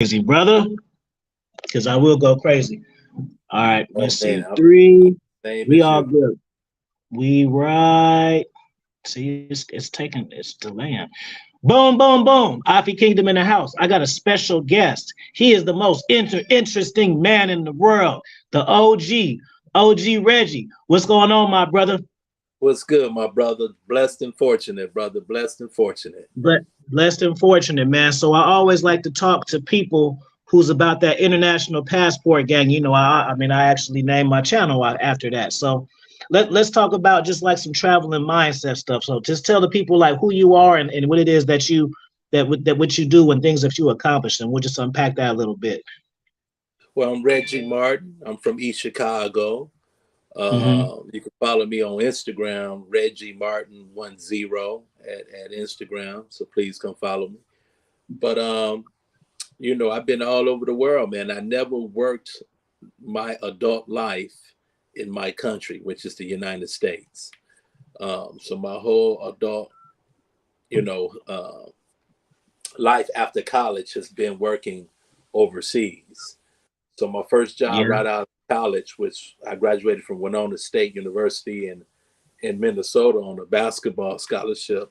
Crazy, brother, because I will go crazy. All right, Oh let's man, see. I'm Three. the same We as all you. good. We right. See, it's delaying. Boom, boom, boom. Afi Kingdom in the house. I got a special guest. He is the most interesting man in the world. The OG Reggie. What's going on, my brother? What's good, my brother? Blessed and fortunate, brother. Blessed and fortunate. But blessed and fortunate, man. So I always like to talk to people who's about that international passport gang. I mean, I actually named my channel after that. So let's talk about just like some traveling mindset stuff. So just tell the people like who you are and what it is that what you do and things that you accomplish, and we'll just unpack that a little bit. Well, I'm Reggie Martin. I'm from East Chicago. Hmm. You can follow me on Instagram, Reggie Martin 10 at Instagram. So please come follow me. But I've been all over the world, man. I never worked my adult life in my country, which is the United States. So my whole adult, you know, uh, life after college has been working overseas. So my first job Yeah. right out of college, which I graduated from Winona State University in Minnesota on a basketball scholarship.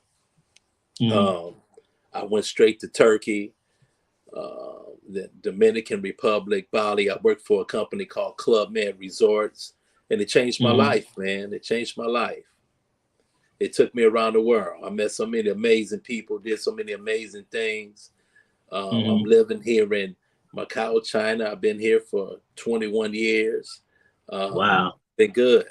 Mm-hmm. Um, I went straight to Turkey, the Dominican Republic, Bali. I worked for a company called Club Med Resorts, and it changed my Hmm. life, man. It changed my life. It took me around the world. I met so many amazing people, did so many amazing things. I'm Hmm. living here in Macau, China. I've been here for 21 years. Wow. Been good.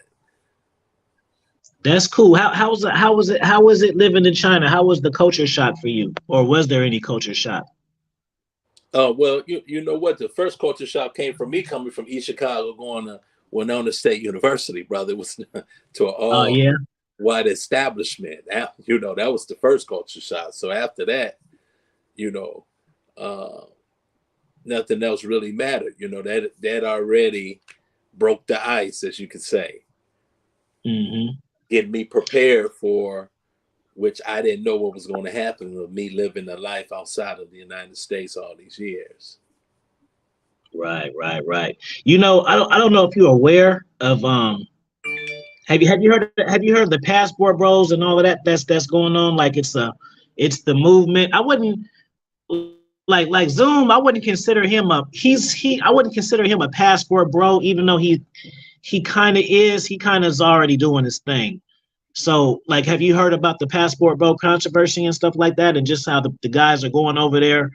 That's cool. How was it living in China? How was the culture shock for you? Or was there any culture shock? Well, you know what? The first culture shock came from me coming from East Chicago, going to Winona State University, brother. It was to an Oh all yeah. white establishment. That was the first culture shock. So after that, you know, uh, nothing else really mattered. That already broke the ice, as you could say, Hmm. getting me prepared for which I didn't know what was going to happen with me living a life outside of the United States all these years. Right, right, right. I don't know if you're aware of have you heard of the passport bros and all of that that's going on? Like it's the movement. I wouldn't like Zoom. I wouldn't consider him a he. I wouldn't consider him a passport bro, even though he kind of is. He kind of is already doing his thing. So, like, have you heard about the passport bro controversy and stuff like that, and just how the guys are going over there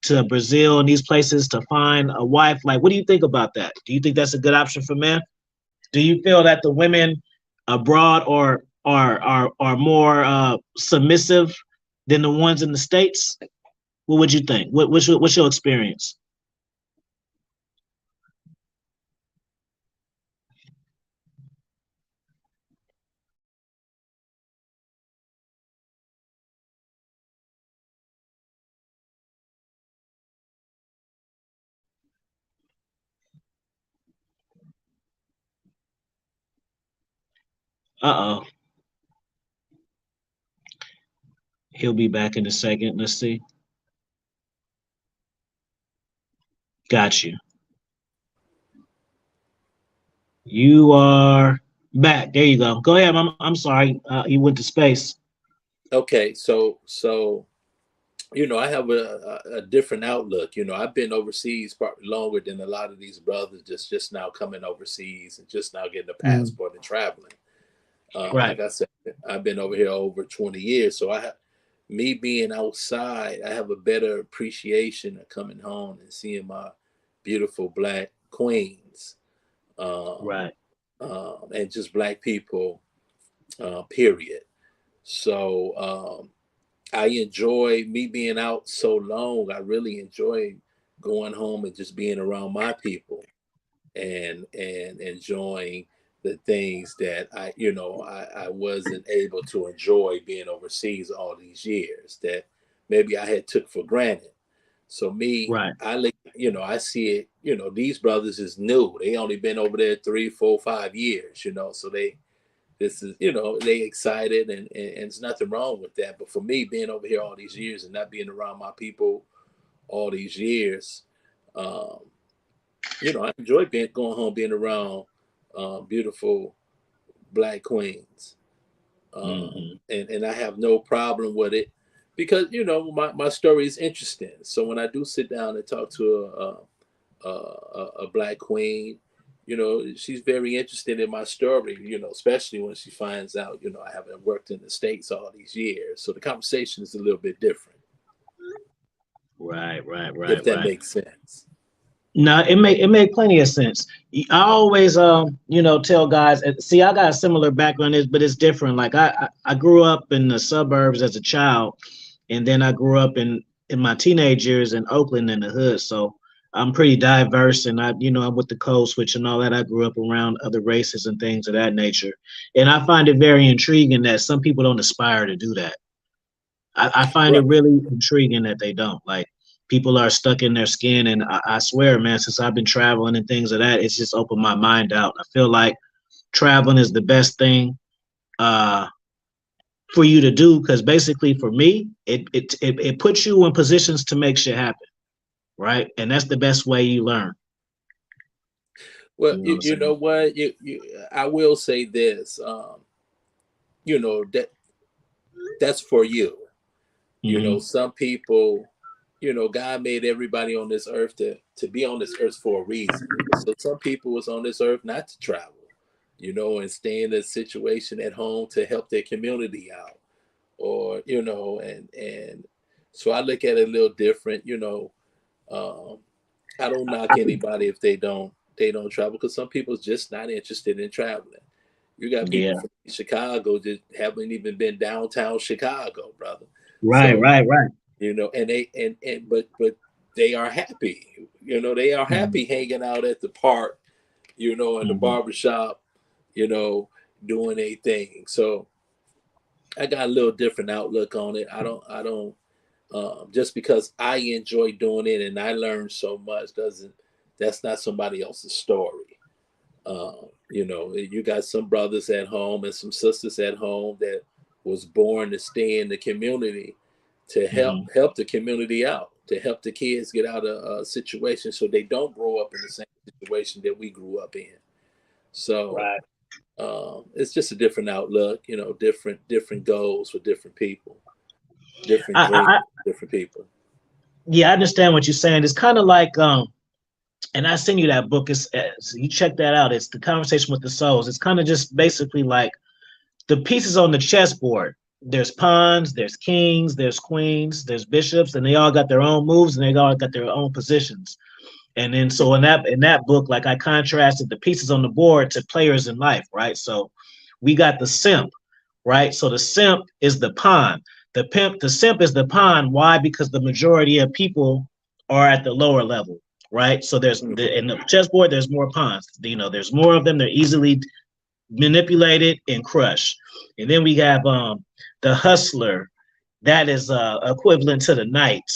to Brazil and these places to find a wife? Like, what do you think about that? Do you think that's a good option for men? Do you feel that the women abroad are more submissive than the ones in the states? What would you think? What's your experience? Uh oh, he'll be back in a second. Let's see. Got you. You are back. There you go. Go ahead. I'm sorry. You went to space. Okay, so I have a different outlook. I've been overseas probably longer than a lot of these brothers just now coming overseas and just now getting a Mm, passport and traveling. Like right. I said, I've been over here over 20 years, so me being outside, I have a better appreciation of coming home and seeing my beautiful black queens, um, Right. and just black people, period. So I enjoy me being out so long. I really enjoy going home and just being around my people and enjoying the things that I wasn't able to enjoy being overseas all these years that maybe I had took for granted. So me, Right. I see it. These brothers is new. They only been over there 3, 4, 5 years. So this is they excited and there's nothing wrong with that. But for me, being over here all these years and not being around my people all these years. Um, I enjoy going home, being around beautiful black queens, and I have no problem with it because my story is interesting. So when I do sit down and talk to a black queen, she's very interested in my story. Especially when she finds out I haven't worked in the States all these years. So the conversation is a little bit different, Right, right, if right, that right. makes sense. No, it make plenty of sense. I always tell guys. See, I got a similar background, but it's different. Like I grew up in the suburbs as a child, and then I grew up in my teenage years in Oakland in the hood. So I'm pretty diverse, and I'm with the code switch and all that. I grew up around other races and things of that nature, and I find it very intriguing that some people don't aspire to do that. I find it Right. really intriguing that they don't. Like people are stuck in their skin, and I swear, man, since I've been traveling and things of that, it's just opened my mind out. I feel like traveling is the best thing uh, for you to do because basically, for me, it puts you in positions to make shit happen, right? And that's the best way you learn. Well, You know what you, I'm you know saying? what? I will say this. That that's for you. Hmm. Some people, God made everybody on this earth to be on this earth for a reason. So some people was on this earth not to travel, and stay in a situation at home to help their community out, or and so I look at it a little different. Um, I don't knock anybody if they don't travel because some people's just not interested in traveling. You got people Yeah. from Chicago that haven't even been downtown Chicago, brother. Right. So Right. Right. and they and but they are happy. They are Hmm. happy hanging out at the park, in the Hmm. barbershop, you know, doing a thing. So I got a little different outlook on it. I don't just because I enjoy doing it and I learned so much doesn't that's not somebody else's story. You got some brothers at home and some sisters at home that was born to stay in the community to help Hmm. help the community out, to help the kids get out of a situation so they don't grow up in the same situation that we grew up in. So Right. it's just a different outlook, different goals for different people, different I, dreams I for different people. yeah, I understand what you're saying. It's kind of like and I send you that book. So you check that out. It's the conversation with the souls. It's kind of just basically like the pieces on the chessboard. There's pawns, there's kings, there's queens, there's bishops, and they all got their own moves and they all got their own positions. And then so in that book, like I contrasted the pieces on the board to players in life, right? So we got the simp, right? So the simp is the pawn. The simp is the pawn. Why? Because the majority of people are at the lower level, right? So in the chessboard, there's more pawns. There's more of them. They're easily manipulated and crushed. And then we have the hustler. That is equivalent to the knight.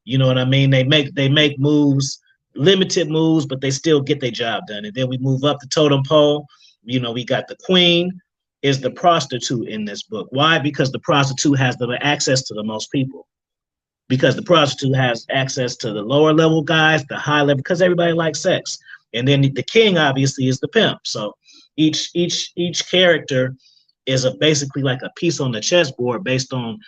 You know what I mean? They make moves, limited moves, but they still get their job done. And then we move up the totem pole. We got the queen is the prostitute in this book. Why? Because the prostitute has the access to the most people. Because the prostitute has access to the lower level guys, the high level, because everybody likes sex. And then the king obviously is the pimp. So each character is basically like a piece on the chessboard based on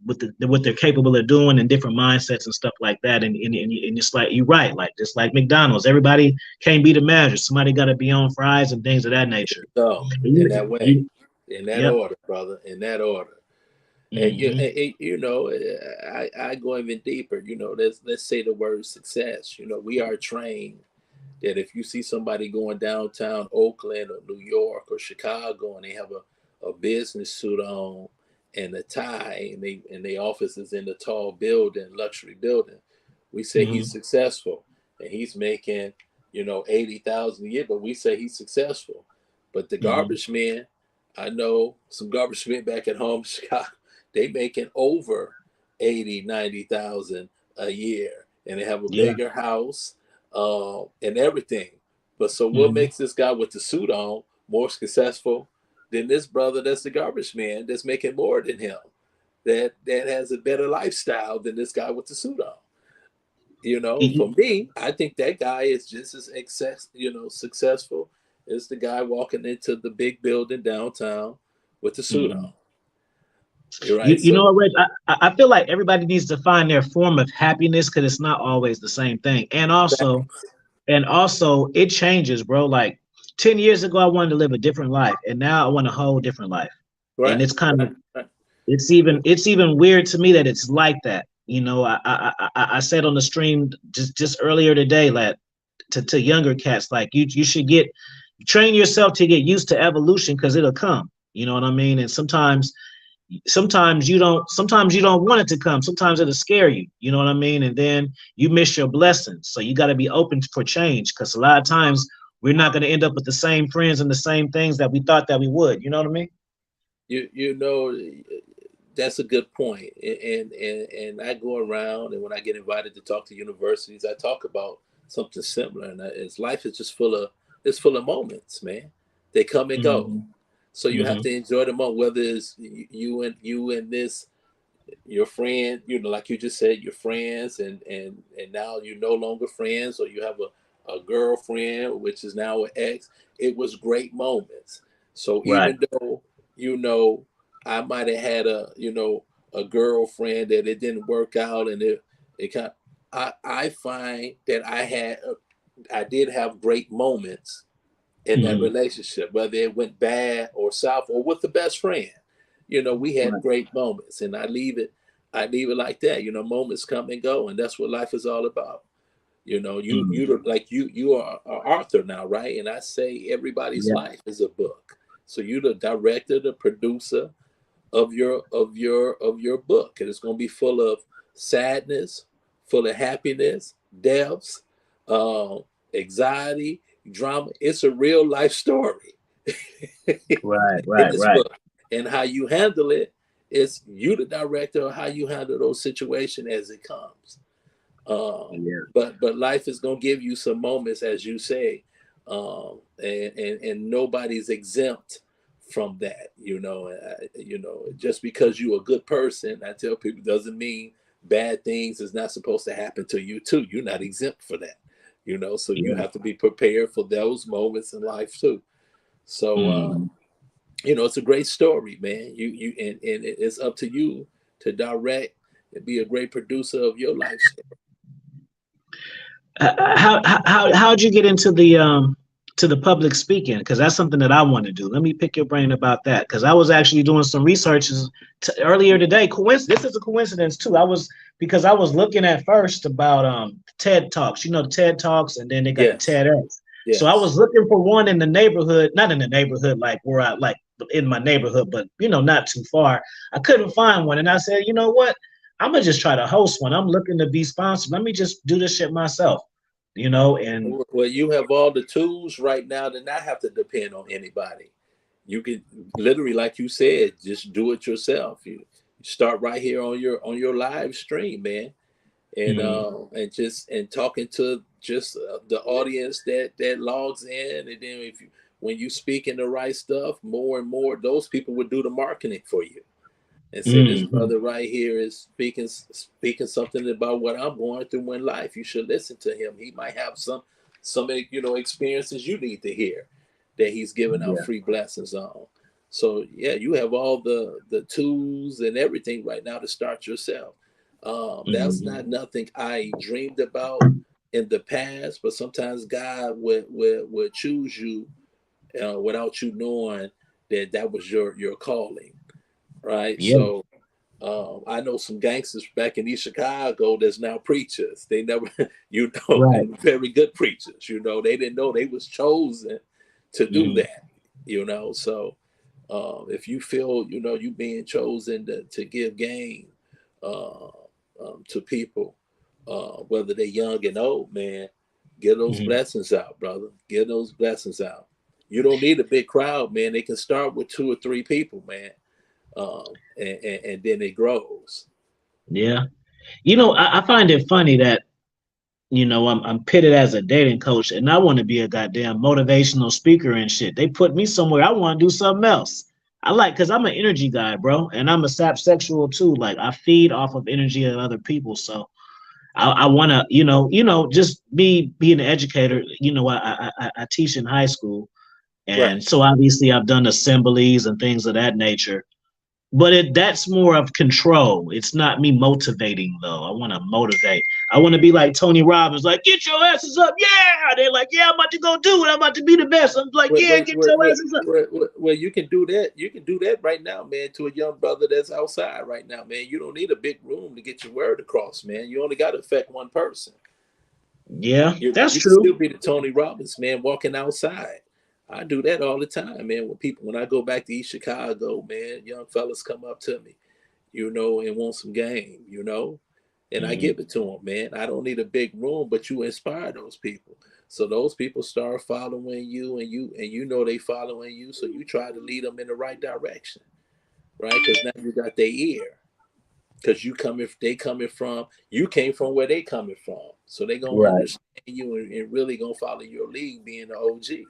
what they're capable of doing and different mindsets and stuff like that. And it's like you're right, like just like McDonald's, everybody can't be the manager. Somebody got to be on fries and things of that nature. So in that You, way, you, in that yep. order, brother, in that order. And Hmm. I go even deeper. Let's say the word success. We are trained that if you see somebody going downtown Oakland or New York or Chicago and they have a business suit on and a tie and they office is in the tall building, luxury building, we say he's Hmm. successful and he's making 80,000 a year, but we say he's successful. But the Hmm. garbage men, I know some garbage men back at home in Chicago, they making over 80, 90,000 a year and they have a Yeah. bigger house and everything. But so what Hmm. makes this guy with the suit on more successful than this brother that's the garbage man that's making more than him? That has a better lifestyle than this guy with the suit on. You know, You- for me, I think that guy is just as successful as the guy walking into the big building downtown with the suit on. mhm. You're You, right. you know So what, Reg? I feel like everybody needs to find their form of happiness because it's not always the same thing. And also it changes, bro. Like 10 years ago, I wanted to live a different life, and now I want a whole different life. And right, it's kind of right, right. it's even weird to me that it's like that. I said on the stream just earlier today that to younger cats, like you should get train yourself to get used to evolution because it'll come. You know what I mean? And sometimes you don't want it to come. Sometimes it'll scare you. You know what I mean? And then you miss your blessings. So you got to be open for change because a lot of times we're not going to end up with the same friends and the same things that we thought that we would. You know what I mean? You know, that's a good point. And I go around, and when I get invited to talk to universities, I talk about something similar. And it's life is just full of moments, man. They come and go. Hmm. So you have Hmm. to enjoy the moment, whether it's you and this your friend, like you just said, your friends, and now you're no longer friends, or you have a girlfriend, which is now an ex. It was great moments. So Right. even though, you know, I might have had a girlfriend that it didn't work out, and it kind I find that I did have great moments in that Hmm. relationship, whether it went bad or south or with the best friend. We had Right. great moments, and I leave it like that. Moments come and go, and that's what life is all about. Hmm. You are an author now, right? And I say everybody's Yeah. life is a book. So you're the director, the producer of your book, and it's going to be full of sadness, full of happiness, depths, uh, anxiety, drama. It's a real life story Right. in Right. this Right. book, and how you handle it is you, the director, of how you handle those situations as it comes. Um, Yeah. but life is going to give you some moments, as you say, and nobody's exempt from that. Just because you're a good person, I tell people, doesn't mean bad things is not supposed to happen to you too. You're not exempt for that. So you Yeah. have to be prepared for those moments in life too. So Hmm. it's a great story, man. And it's up to you to direct and be a great producer of your life story. How'd you get into the public speaking? Because that's something that I want to do. Let me pick your brain about that. Because I was actually doing some researches earlier today. This is a coincidence too. Because I was looking at first about TED Talks. The TED Talks, and then they got the Yes, TEDx. So I yes. was looking for one in the neighborhood, not in the neighborhood like where I like in my neighborhood, but not too far. I couldn't find one, and I said, you know what? I'm gonna just try to host one. I'm looking to be sponsored. Let me just do this shit myself. And Well, you have all the tools right now to not have to depend on anybody. You can literally, like you said, just do it yourself. You start right here on your live stream, man, mm, and just and talking to just the audience that logs in, and then when you speak in the right stuff, more and more those people would do the marketing for you and say, this mm, brother right here is speaking something about what I'm going through in life. You should listen to him. He might have some experiences you need to hear that he's giving out yeah. free blessings on. So yeah, you have all the tools and everything right now to start yourself. That's Mm, not nothing I dreamed about in the past, but sometimes God would choose you without you knowing that was your calling, right? yeah. So I know some gangsters back in East Chicago that's now preachers. They never, Right. and very good preachers. They didn't know they was chosen to do Mm, that. So if you feel you being chosen to give game uh, to people, whether they're young and old, man, get those mm, blessings out, brother. Get those blessings out. You don't need a big crowd, man. They can start with 2 or 3 people, man, and then it grows. yeah. I find it funny that I'm pitted as a dating coach, and I want to be a goddamn motivational speaker and shit. They put me somewhere. I want to do something else. Because I'm an energy guy, bro, and I'm a sap sexual too. Like I feed off of energy of other people, so I want to, just be an educator. I teach in high school, Right. and so obviously I've done assemblies and things of that nature. But that's more of control. It's not me motivating though. I want to motivate. I want to be like Tony Robbins, like get your asses up, yeah. They're like, yeah, I'm about to go do it. I'm about to be the best. I'm like, Well, yeah, well, get well, your well, asses up. well, you can do that. You can do that right now, man, to a young brother that's outside right now, man. You don't need a big room to get your word across, man. You only got to affect one person. Yeah, that's You can still true. be the Tony Robbins, man, walking outside. I do that all the time, man. When I go back to East Chicago, man, young fellas come up to me, and want some game, and I Hmm. give it to them, man. I don't need a big room, but you inspire those people. So those people start following you, and they following you. So you try to lead them in the right direction, right? Because now you got their ear. Because you came from where they coming from, so they gonna Right. understand you and really gonna follow your lead, being the OG.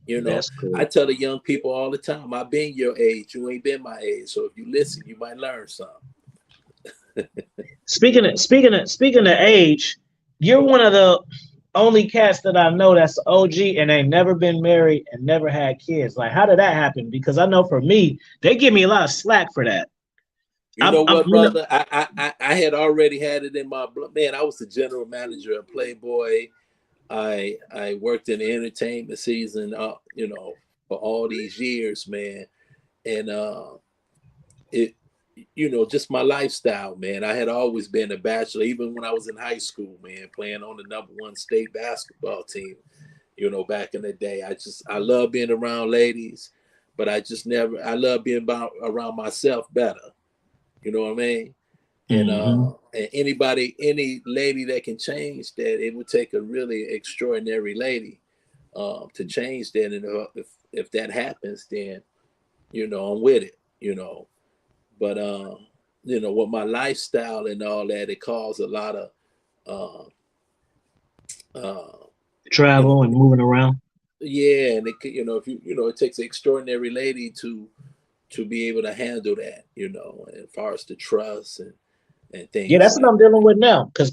You know, That's I cool. tell the young people all the time, I've been your age, you ain't been my age. So if you listen, you might learn something. Speaking of age, you're one of the only cats that I know that's OG and ain't never been married and never had kids. Like, how did that happen? Because I know for me, they give me a lot of slack for that. You know I'm what, brother? I had already had it in my blood. Man, I was the general manager of Playboy. I worked in the entertainment season, for all these years, man. And it, just my lifestyle, man. I had always been a bachelor, even when I was in high school, man, playing on the #1 state basketball team. Back in the day, I love being around ladies, but I love being around myself better. You know what I mean? hmm And any lady that can change that, it would take a really extraordinary lady to change that. And if that happens, then I'm with it. But with my lifestyle and all that, it caused a lot of uh, uh, you know, travel and moving around. yeah, and if it takes an extraordinary lady to be able to handle that, as far as the trust and Yeah, things that's what like I'm dealing with now. Because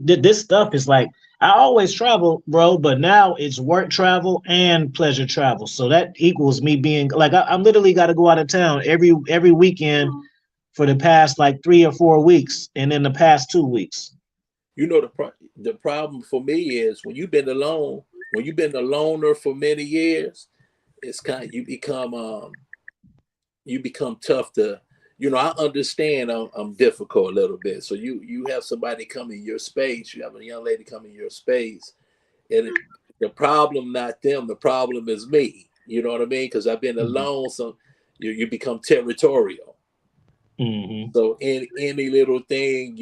this stuff is like I always travel, bro, but now it's work travel and pleasure travel. So that equals me being like I'm literally got to go out of town every weekend for the past like 3 or 4 weeks, and then the past 2 weeks. the problem for me is when you've been a loner for many years, it's kind of, you become tough to, I understand I'm difficult a little bit. So you have somebody come in your space, you have a young lady come in your space, and the problem not them, the problem is me. You know what I mean? Because I've been alone, so you become territorial. Mm-hmm. So in any little thing,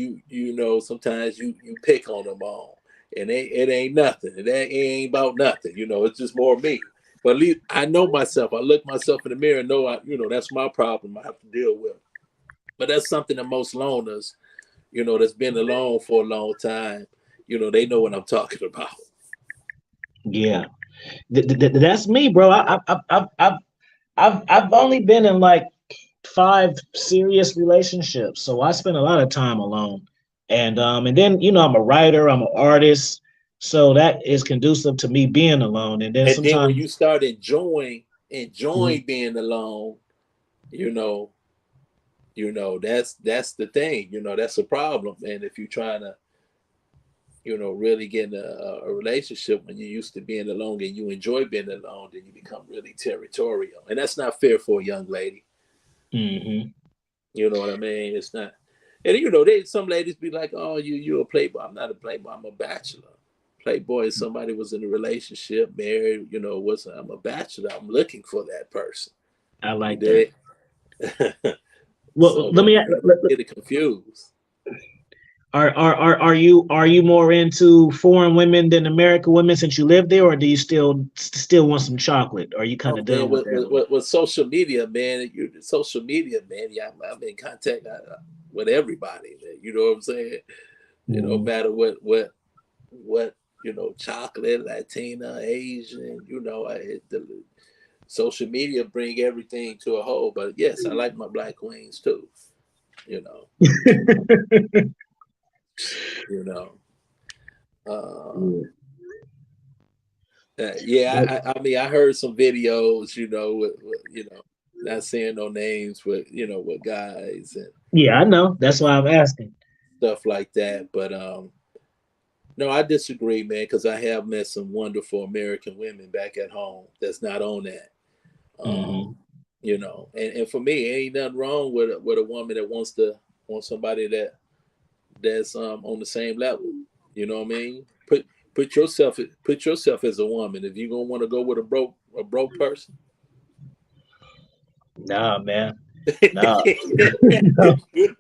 sometimes you pick on them all, and it ain't nothing. It ain't about nothing. It's just more me. But at least I know myself. I look myself in the mirror and know that's my problem I have to deal with. But that's something that most loners, that's been alone for a long time, they know what I'm talking about. Yeah, that's me, bro. I've only been in like 5 serious relationships, so I spend a lot of time alone. And then I'm a writer, I'm an artist, so that is conducive to me being alone. And then And then when sometimes, you start enjoying Mhm. being alone, you know, that's the thing. That's a problem. And if you're trying to, really get in a relationship when you're used to being alone and you enjoy being alone, then you become really territorial. And that's not fair for a young lady. Mhm. You know what I mean? It's not. And some ladies be like, "Oh, you a playboy." I'm not a playboy. I'm a bachelor. Playboy is somebody was in a relationship, married. I'm a bachelor. I'm looking for that person. I You like that. did. Well, So let don't me. get it confused. Are you more into foreign women than American women since you live there, or do you still want some chocolate? Or are you kind Oh of man, done with that? with social media, man, social media, man. Yeah, I'm in contact with everybody. Man, you know what I'm saying? No Mhm. matter what chocolate, Latina, Asian. The social media bring everything to a whole. But yes, I like my black queens too. You know, You know. Yeah. Yeah, I mean, I heard some videos, not saying no names, but with guys and Yeah, I know. That's why I'm asking. stuff like that. But no, I disagree, man, because I have met some wonderful American women back at home that's not on that. Hmm. Um, and for me, ain't nothing wrong with a woman that wants somebody that's on the same level. You know what I mean? Put yourself as a woman. If you're gonna want to go with a broke person, Nah, man. Nah. you know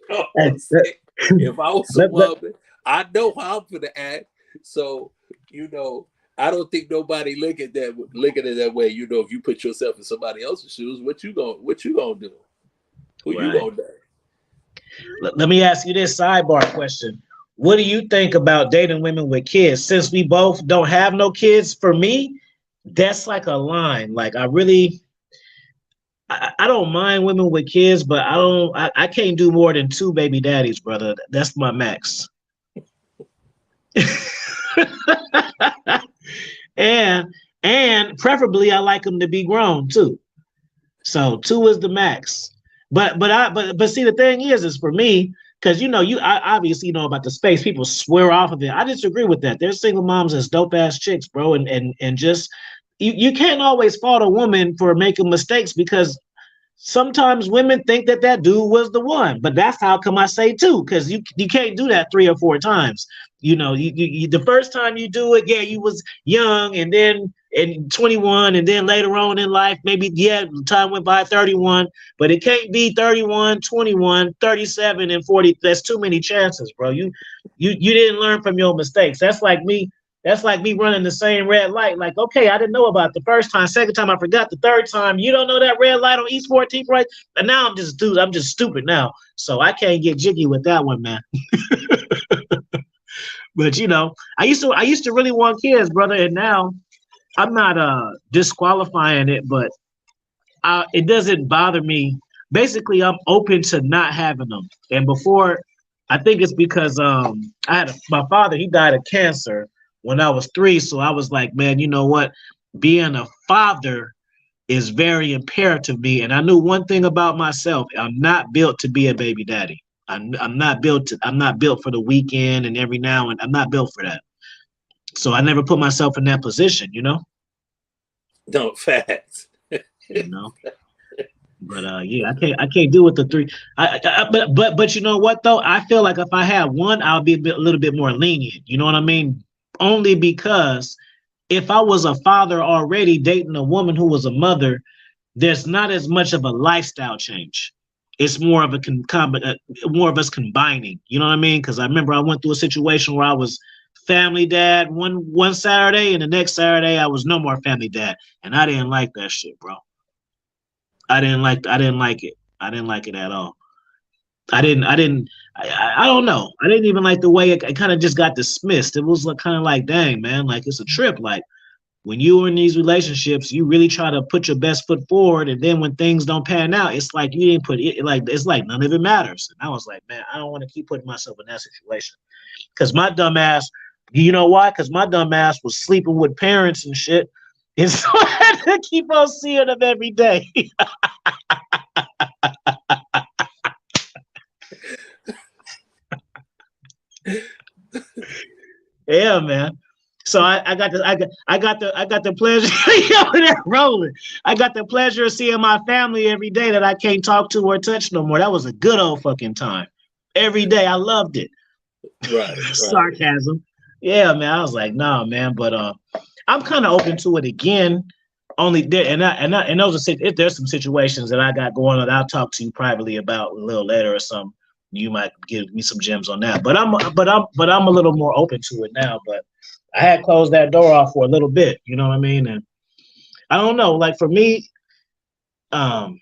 what I'm saying? If I was a Let- woman, I know how I'm gonna act. So, you know, I don't think nobody look at it that way. If you put yourself in somebody else's shoes, what you gonna do? Who you right. gonna do? Let me ask you this sidebar question. What do you think about dating women with kids? Since we both don't have no kids, for me, that's like a line. Like I don't mind women with kids, but I can't do more than two baby daddies, brother. That's my max. and and preferably I like them to be grown too. So two is the max. But see the thing is for me, because I obviously know about the space. People swear off of it. I disagree with that. There's single moms as dope ass chicks, bro, and just you can't always fault a woman for making mistakes because sometimes women think that that dude was the one, but that's how come I say two, because you can't do that three or four times. The first time you do it, yeah, you was young, and then and 21, and then later on in life, maybe yeah, time went by 31, but it can't be 31, 21, 37, and 40. That's too many chances, bro. You didn't learn from your mistakes. That's like me running the same red light. Like, okay, I didn't know about the first time, second time I forgot, the third time you don't know that red light on East 14th, right? And now I'm just stupid now. So I can't get jiggy with that one, man. But I used to really want kids, brother, and now I'm not disqualifying it, but it doesn't bother me. Basically, I'm open to not having them. And before, I think it's because my father, he died of cancer when I was 3, so I was like, man, you know what? Being a father is very imperative to me. And I knew one thing about myself: I'm not built to be a baby daddy. I'm not built for the weekend and every now and I'm not built for that. So I never put myself in that position, No facts. you know. But yeah, I can't do with the three. But you know what though? I feel like if I had one, I'll be a little bit more lenient. You know what I mean? Only because if I was a father already dating a woman who was a mother, there's not as much of a lifestyle change. It's more of more of us combining. You know what I mean? Because I remember I went through a situation where I was family dad one Saturday, and the next Saturday I was no more family dad, and I didn't like that shit, bro. I didn't like it. I didn't like it at all. I don't know. I didn't even like the way it kind of just got dismissed. It was like kind of like, dang, man, like it's a trip. Like when you are in these relationships, you really try to put your best foot forward, and then when things don't pan out, it's like you didn't put it. Like it's like none of it matters. And I was like, man, I don't want to keep putting myself in that situation because my dumb ass. You know why? Because my dumb ass was sleeping with parents and shit, and so I had to keep on seeing them every day. Yeah, man. So I got the pleasure. Yeah, they're rolling. I got the pleasure of seeing my family every day that I can't talk to or touch no more. That was a good old fucking time. Every day, I loved it. Right, right. Sarcasm. Yeah, man. I was like, nah, man. But I'm kind of open to it again. Only there, and those are if there's some situations that I got going on, I'll talk to you privately about a little later or something. You might give me some gems on that. But I'm a little more open to it now. But I had closed that door off for a little bit. You know what I mean? And I don't know. Like for me, um,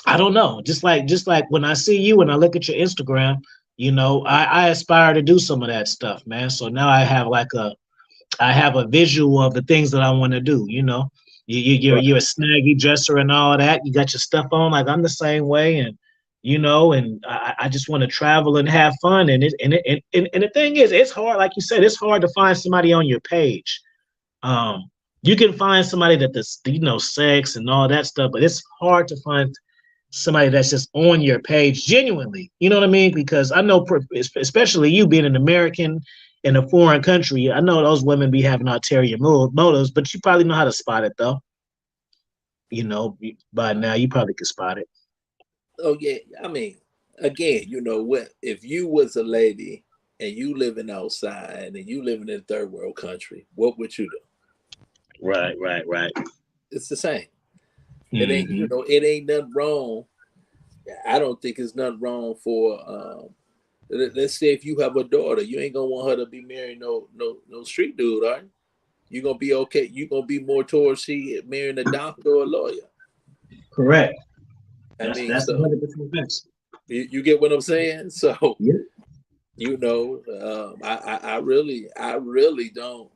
I don't know. Just like when I see you and I look at your Instagram, I aspire to do some of that stuff, man. So now I have a visual of the things that I want to do. You're Right. a snaggy dresser and all that. You got your stuff on. Like I'm the same way, and you know, and I just want to travel and have fun. And the thing is, it's hard, like you said, it's hard to find somebody on your page. Um, you can find somebody that does, you know, sex and all that stuff, but it's hard to find somebody that's just on your page genuinely. You know what I mean? Because I know, especially you being an American in a foreign country, I know those women be having ulterior motives, but you probably know how to spot it though. You know, by now you probably could spot it. Oh yeah, I mean, again, you know what? If you was a lady and you living outside and you living in a third world country, what would you do? Right, right, right. It's the same. It ain't, you Hmm. know, it ain't nothing wrong. I don't think it's nothing wrong for. Let's say if you have a daughter, you ain't gonna want her to be marrying no street dude, are you? You gonna be okay. You gonna be more towards she marrying a doctor or a lawyer. Correct. I mean, That's so 100% facts. you get what I'm saying. So Yeah. you know, I really don't.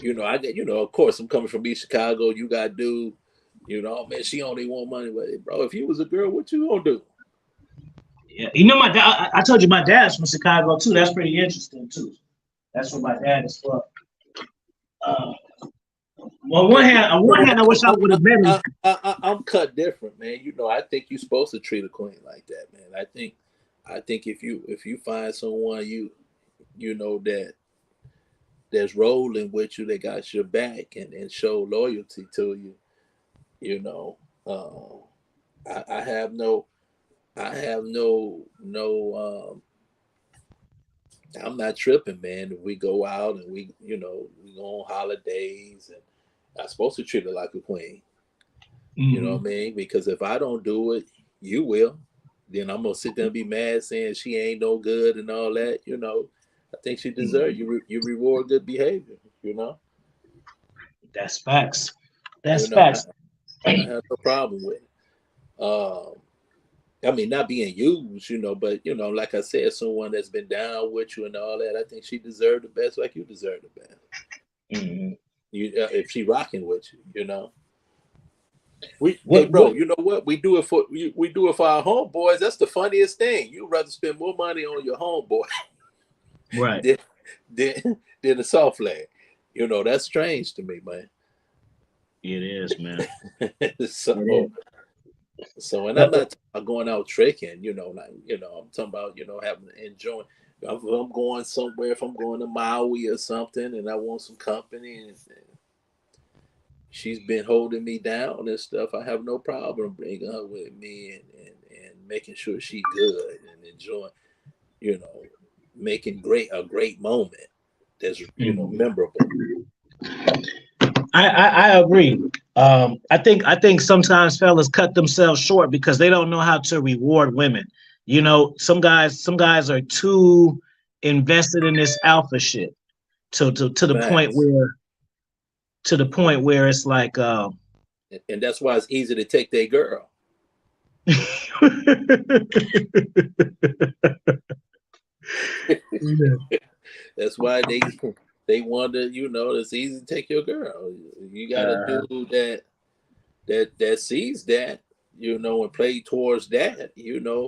You know, I get, you know, of course, I'm coming from East Chicago. You got dude, you know, oh, man, she only want money, but bro, if you was a girl, what you gonna do? Yeah. You know, my dad. I told you my dad's from Chicago too. That's pretty interesting too. That's where my dad is from. Uh, But on you one know, hand, I wish I would have met him. I'm cut different, man. You know, I think you're supposed to treat a queen like that, man. I think if you find someone you know that's rolling with you, they got your back and show loyalty to you, you know. I have no, I have no. I'm not tripping, man. If we go out and we go on holidays, and I'm supposed to treat her like a queen. You know what I Hmm. mean? Because if I don't do it, you will. Then I'm gonna sit there and be mad saying she ain't no good and all that. You know, I think she deserves Hmm. you reward good behavior. You know, That's facts. you That's know facts. I have no problem with it. I mean, not being used, you know, but like I said, someone that's been down with you and all that. I think she deserved the best, like you deserve the best. Hmm. If she rocking with you, you know. Hey, What? bro, you know what? We do it for our homeboys. That's the funniest thing. You'd rather spend more money on your homeboy Right. than than a soft leg. You know, that's strange to me, man. It is, man. It so is. so, and I'm But not talking about going out tricking. Like I'm talking about having enjoying. If I'm going somewhere, if I'm going to Maui or something, and I want some company, and she's been holding me down and stuff, I have no problem bringing her with me and making sure she good and enjoying, you know, making a great moment that's mhm. memorable. I agree. I think sometimes fellas cut themselves short because they don't know how to reward women. You know, some guys are too invested in this alpha shit to the point Facts. where it's like And that's why it's easy to take their girl. Yeah. That's why they wonder, it's easy to take your girl. You got to Uh, do that sees that, and play towards that,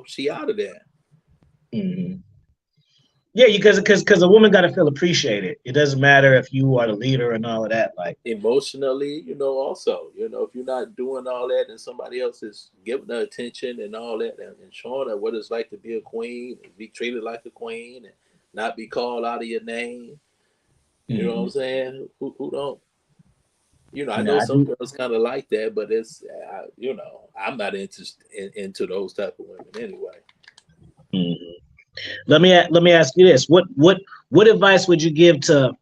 she out of there. mhm. Yeah, because a woman got to feel appreciated. It doesn't matter if you are the leader and all of that. Like, Emotionally, also, if you're not doing all that and somebody else is giving her attention and all that and showing her what it's like to be a queen and be treated like a queen and not be called out of your name, you know what I'm mhm. saying? Who don't, I know Nah, I some do. girls kind of like that, but I'm not interested into those type of women anyway. Mhm. Let me ask you this: what advice would you give to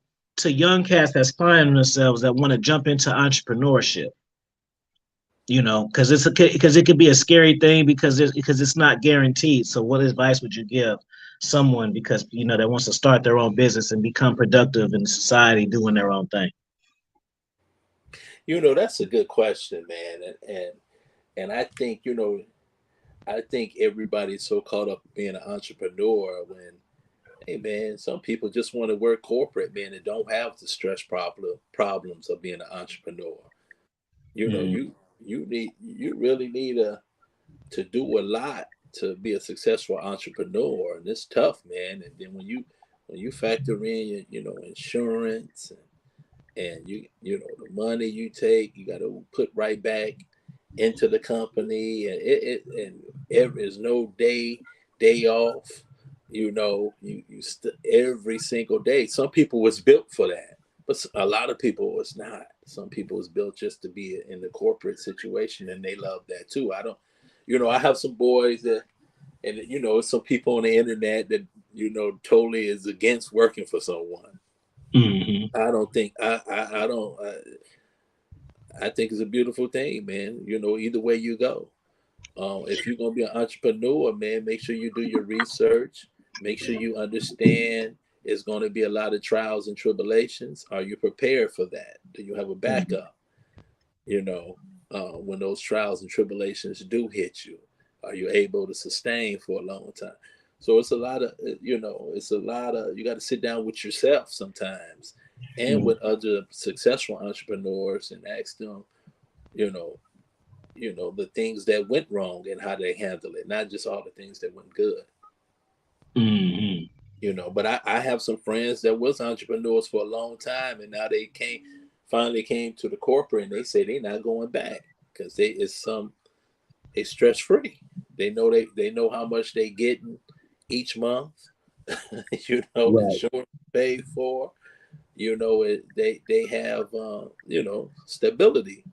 young cats that's finding themselves that want to jump into entrepreneurship? You know, because it could be a scary thing because it's not guaranteed. So, what advice would you give someone because that wants to start their own business and become productive in society doing their own thing? That's a good question, man, and I think everybody's so caught up being an entrepreneur when, hey man, some people just want to work corporate, man, and don't have the stress problems of being an entrepreneur. You know, Mm, you really need a. do a lot to be a successful entrepreneur, and it's tough, man. And then when you factor in, insurance and you know the money you take, you got to put right back into the company, and there's no day off. Every single day. Some people was built for that, but a lot of people was not. Some people was built just to be in the corporate situation, and they love that too. I don't, I have some boys that, and some people on the internet that totally is against working for someone. Mm-hmm. I don't think I don't. I think it's a beautiful thing, man. Either way you go. If you're gonna be an entrepreneur, man, make sure you do your research. Make sure you understand it's going to be a lot of trials and tribulations. Are you prepared for that? Do you have a backup? When those trials and tribulations do hit you, are you able to sustain for a long time? So it's a lot of, you got to sit down with yourself sometimes and with other successful entrepreneurs and ask them, you know, the things that went wrong and how they handle it, not just all the things that went good. Mm-hmm. But I have some friends that was entrepreneurs for a long time, and now they finally came to the corporate, and they say they're not going back because they stress free. They know how much they getting each month. Right. Insurance paid for. They have stability.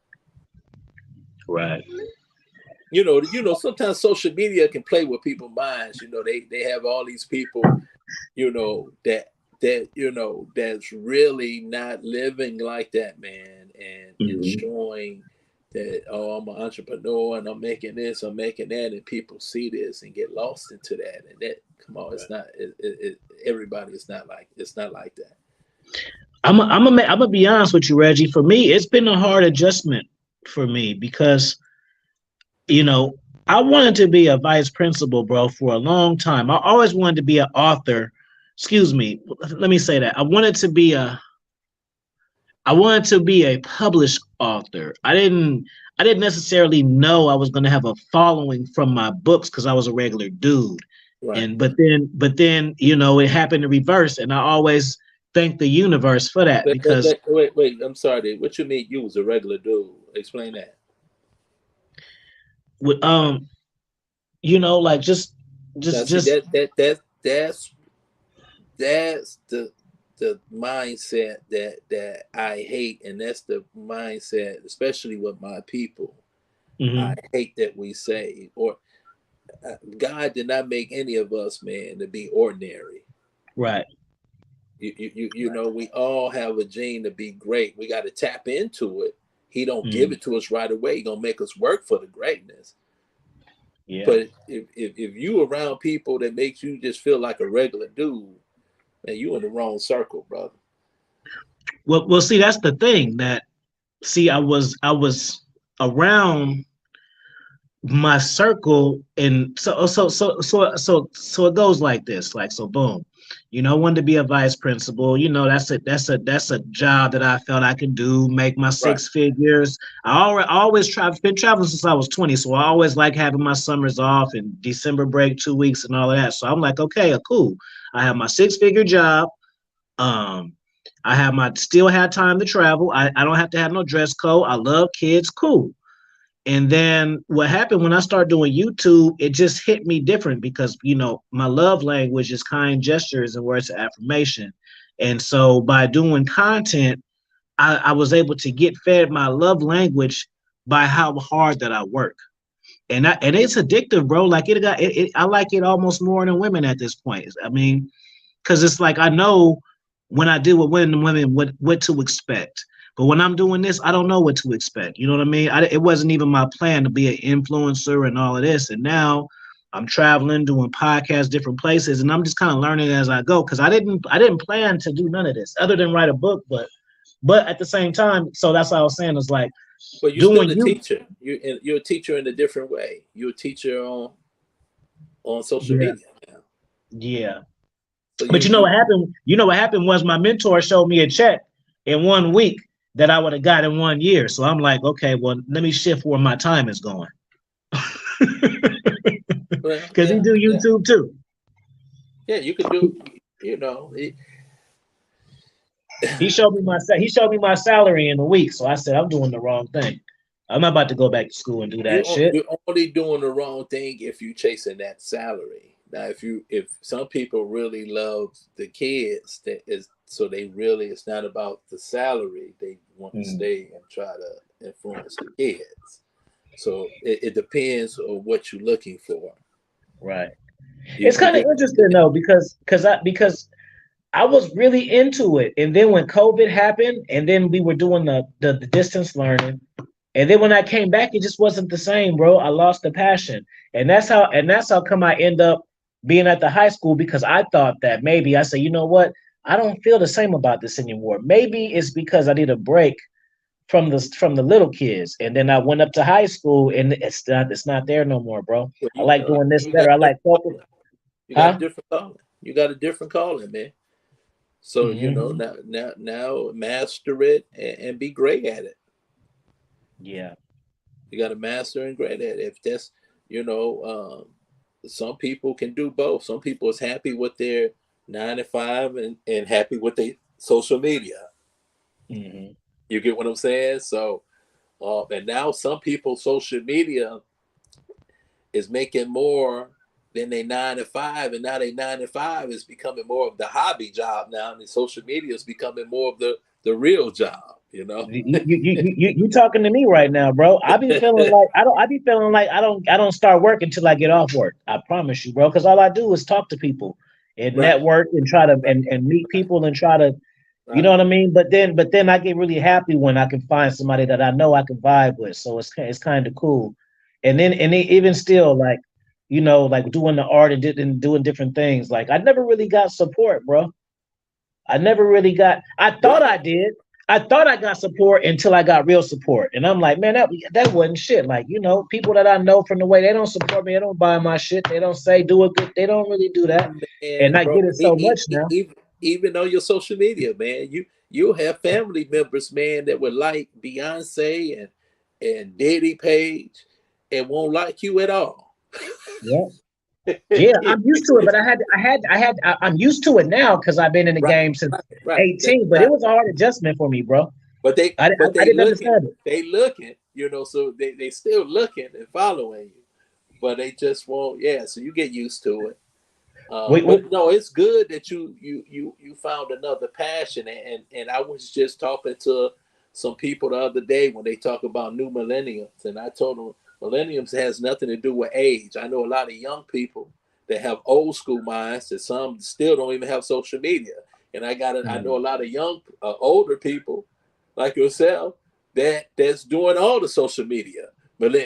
Right. Sometimes social media can play with people's minds. They have all these people, that's really not living like that, man, and Mm-hmm. showing that, oh, I'm an entrepreneur and I'm making this, I'm making that, and people see this and get lost into that. And that, come on, it's not. Everybody is not like. It's not like that. I'm gonna be honest with you, Reggie. For me, it's been a hard adjustment for me because you know I wanted to be a vice principal, bro, for a long time. I always wanted to be an author. Excuse me. Let me say that I wanted to be a published author. I didn't necessarily know I was going to have a following from my books because I was a regular dude. Right. And but then it happened in reverse, and I always thank the universe for that because Wait. I'm sorry. Dave. What you mean? You was a regular dude? Explain that. with like Now, see just that's the mindset that I hate, and that's the mindset, especially with my people. I mhm, hate that we say, or God did not make any of us, man, to be ordinary. right. We all have a gene to be great. We got to tap into it. He don't give Mm, it to us right away. He gonna make us work for the greatness. yeah. But if you around people that makes you just feel like a regular dude, man, you in the wrong circle, brother. Well, see, that's the thing that see, I was around my circle, and so it goes like this, like, so boom, I wanted to be a vice principal. That's a job that I felt I could do, make my Right. 6 figures. I've been traveling since I was 20, so I always like having my summers off and December break 2 weeks and all of that. So I'm like, okay, cool, I have my 6 figure job. um I have my still had time to travel. I don't have to have no dress code. I love kids, cool. And then what happened when I started doing YouTube, it just hit me different because, my love language is kind gestures and words of affirmation. And so by doing content, I was able to get fed my love language by how hard that I work. And it's addictive, bro. Like I like it almost more than women at this point. I mean, because it's like I know when I deal with women what to expect. But when I'm doing this, I don't know what to expect. You know what I mean? It wasn't even my plan to be an influencer and all of this. And now I'm traveling, doing podcasts, different places, and I'm just kind of learning as I go because I didn't plan to do none of this other than write a book. But at the same time, so that's what I was saying. It's like But you're still doing a you. teacher. You're a teacher in a different way. You're a teacher on social Yeah, media now. yeah. So But what happened? What happened was my mentor showed me a check in 1 week that I would have got in 1 year. So I'm like, okay, well, let me shift where my time is going. Well, Because he yeah, do yeah, YouTube too. yeah. You could do, you know, He showed me my salary in a week, so I said I'm doing the wrong thing. I'm not about to go back to school and do that shit. you're only doing the wrong thing if you chasing that salary. Now, if some people really love the kids, that is so they really it's not about the salary. They want to Mhm. stay and try to influence the kids. So it depends on what you're looking for. Right. You It's you kind of get interesting though because I was really into it, and then when COVID happened, and then we were doing the distance learning, and then when I came back, it just wasn't the same, bro. I lost the passion, and that's how come I end up being at the high school because I thought that maybe I said, you know what, I don't feel the same about this anymore. Maybe it's because I need a break from the little kids, and then I went up to high school, and it's not there no more, bro. well, I like doing this you got better. I a like different focus, calling. You got a huh? different calling. You got a different calling, man. So Hmm. now master it and be great at it. Yeah. You got to master and great at it. If that's you know, some people can do both. Some people is happy with their 9 to 5 and happy with their social media. Hmm. You get what I'm saying? So and now some people social media is making more than they 9 to 5, and now they 9 to 5 is becoming more of the hobby job now, and the social media is becoming more of the real job. You know. You talking to me right now, bro? I be feeling like I don't. I be feeling like I don't start work until I get off work. I promise you, bro. Because all I do is talk to people and Right, network and try to right, and meet people and try to, you know right. what I mean. But then I get really happy when I can find somebody that I know I can vibe with. So it's kind of cool. Even still, like, like doing the art and doing different things. Like I never really got support, bro. I never really got. I thought I Well, did. I thought I got support until I got real support, and I'm like, man, that wasn't shit. Like, people that I know from the way they don't support me, they don't buy my shit, they don't say do it good, they don't really do that, and man, I bro, get it so much now. even on your social media, man, you'll have family members, man, that would like Beyonce and Diddy Page and won't like you at all. Yeah, yeah, I'm used to it, but I'm used to it now because I've been in the Right, game since right. That's 18. But it not, was a hard adjustment for me, bro. but I they didn't looking, understand it. so they still looking and following you, but they just won't. Yeah, so you get used to it. Wait, But no, it's good that you found another passion, and I was just talking to some people the other day when they talk about new millenniums, and I told them millenniums has nothing to do with age. I know a lot of young people that have old school minds that some still don't even have social media, and I know a mm, lot of young older people like yourself that's doing all the social media.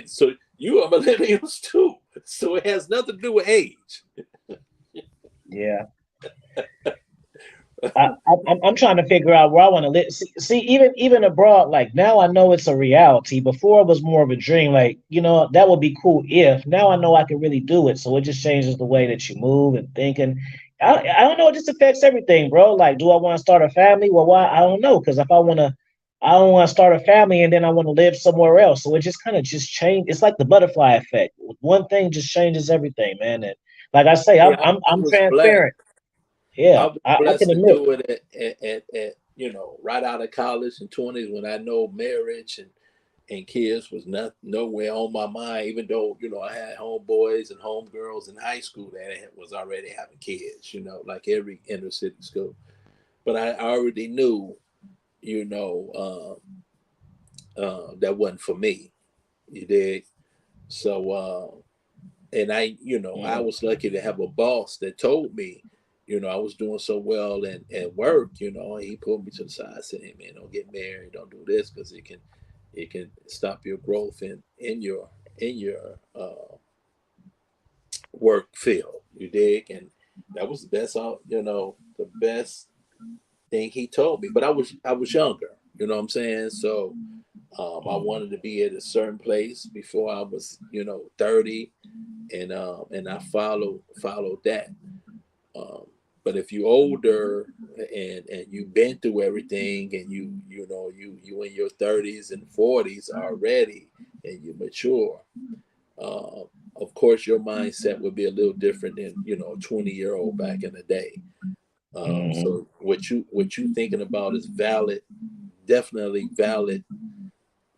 So you are millennials too. So it has nothing to do with age. yeah. I'm trying to figure out where I want to live. See, even abroad, like now I know it's a reality. Before it was more of a dream. Like, that would be cool if. Now I know I can really do it. So it just changes the way that you move and think. And I don't know. It just affects everything, bro. Like, do I want to start a family? Well, why? I don't know. Because if I don't want to start a family and then I want to live somewhere else. So it just kind of just change. It's like the butterfly effect. One thing just changes everything, man. And like I say, I'm Yeah, I'm I I'm was blessed. transparent. Yeah, I was I blessed can to admit. do it at right out of college in 20s when I know marriage and kids was not nowhere on my mind. Even though I had homeboys and homegirls in high school that was already having kids. Like every inner city school. But I already knew you know that wasn't for me. You did. So and I Yeah. was lucky to have a boss that told me, I was doing so well and work, and he pulled me to the side, said, "Hey man, don't get married, don't do this because it can stop your growth in your work field." You dig? And that was the best, the best thing he told me. But I was younger, you know what I'm saying? So I wanted to be at a certain place before I was, 30, and I followed that. Um, but if you older and you've been through everything, and you in your 30s and 40s already, and you mature, uh, of course, your mindset would be a little different than, you know, a 20-year-old back in the day. So what you thinking about is valid, definitely valid,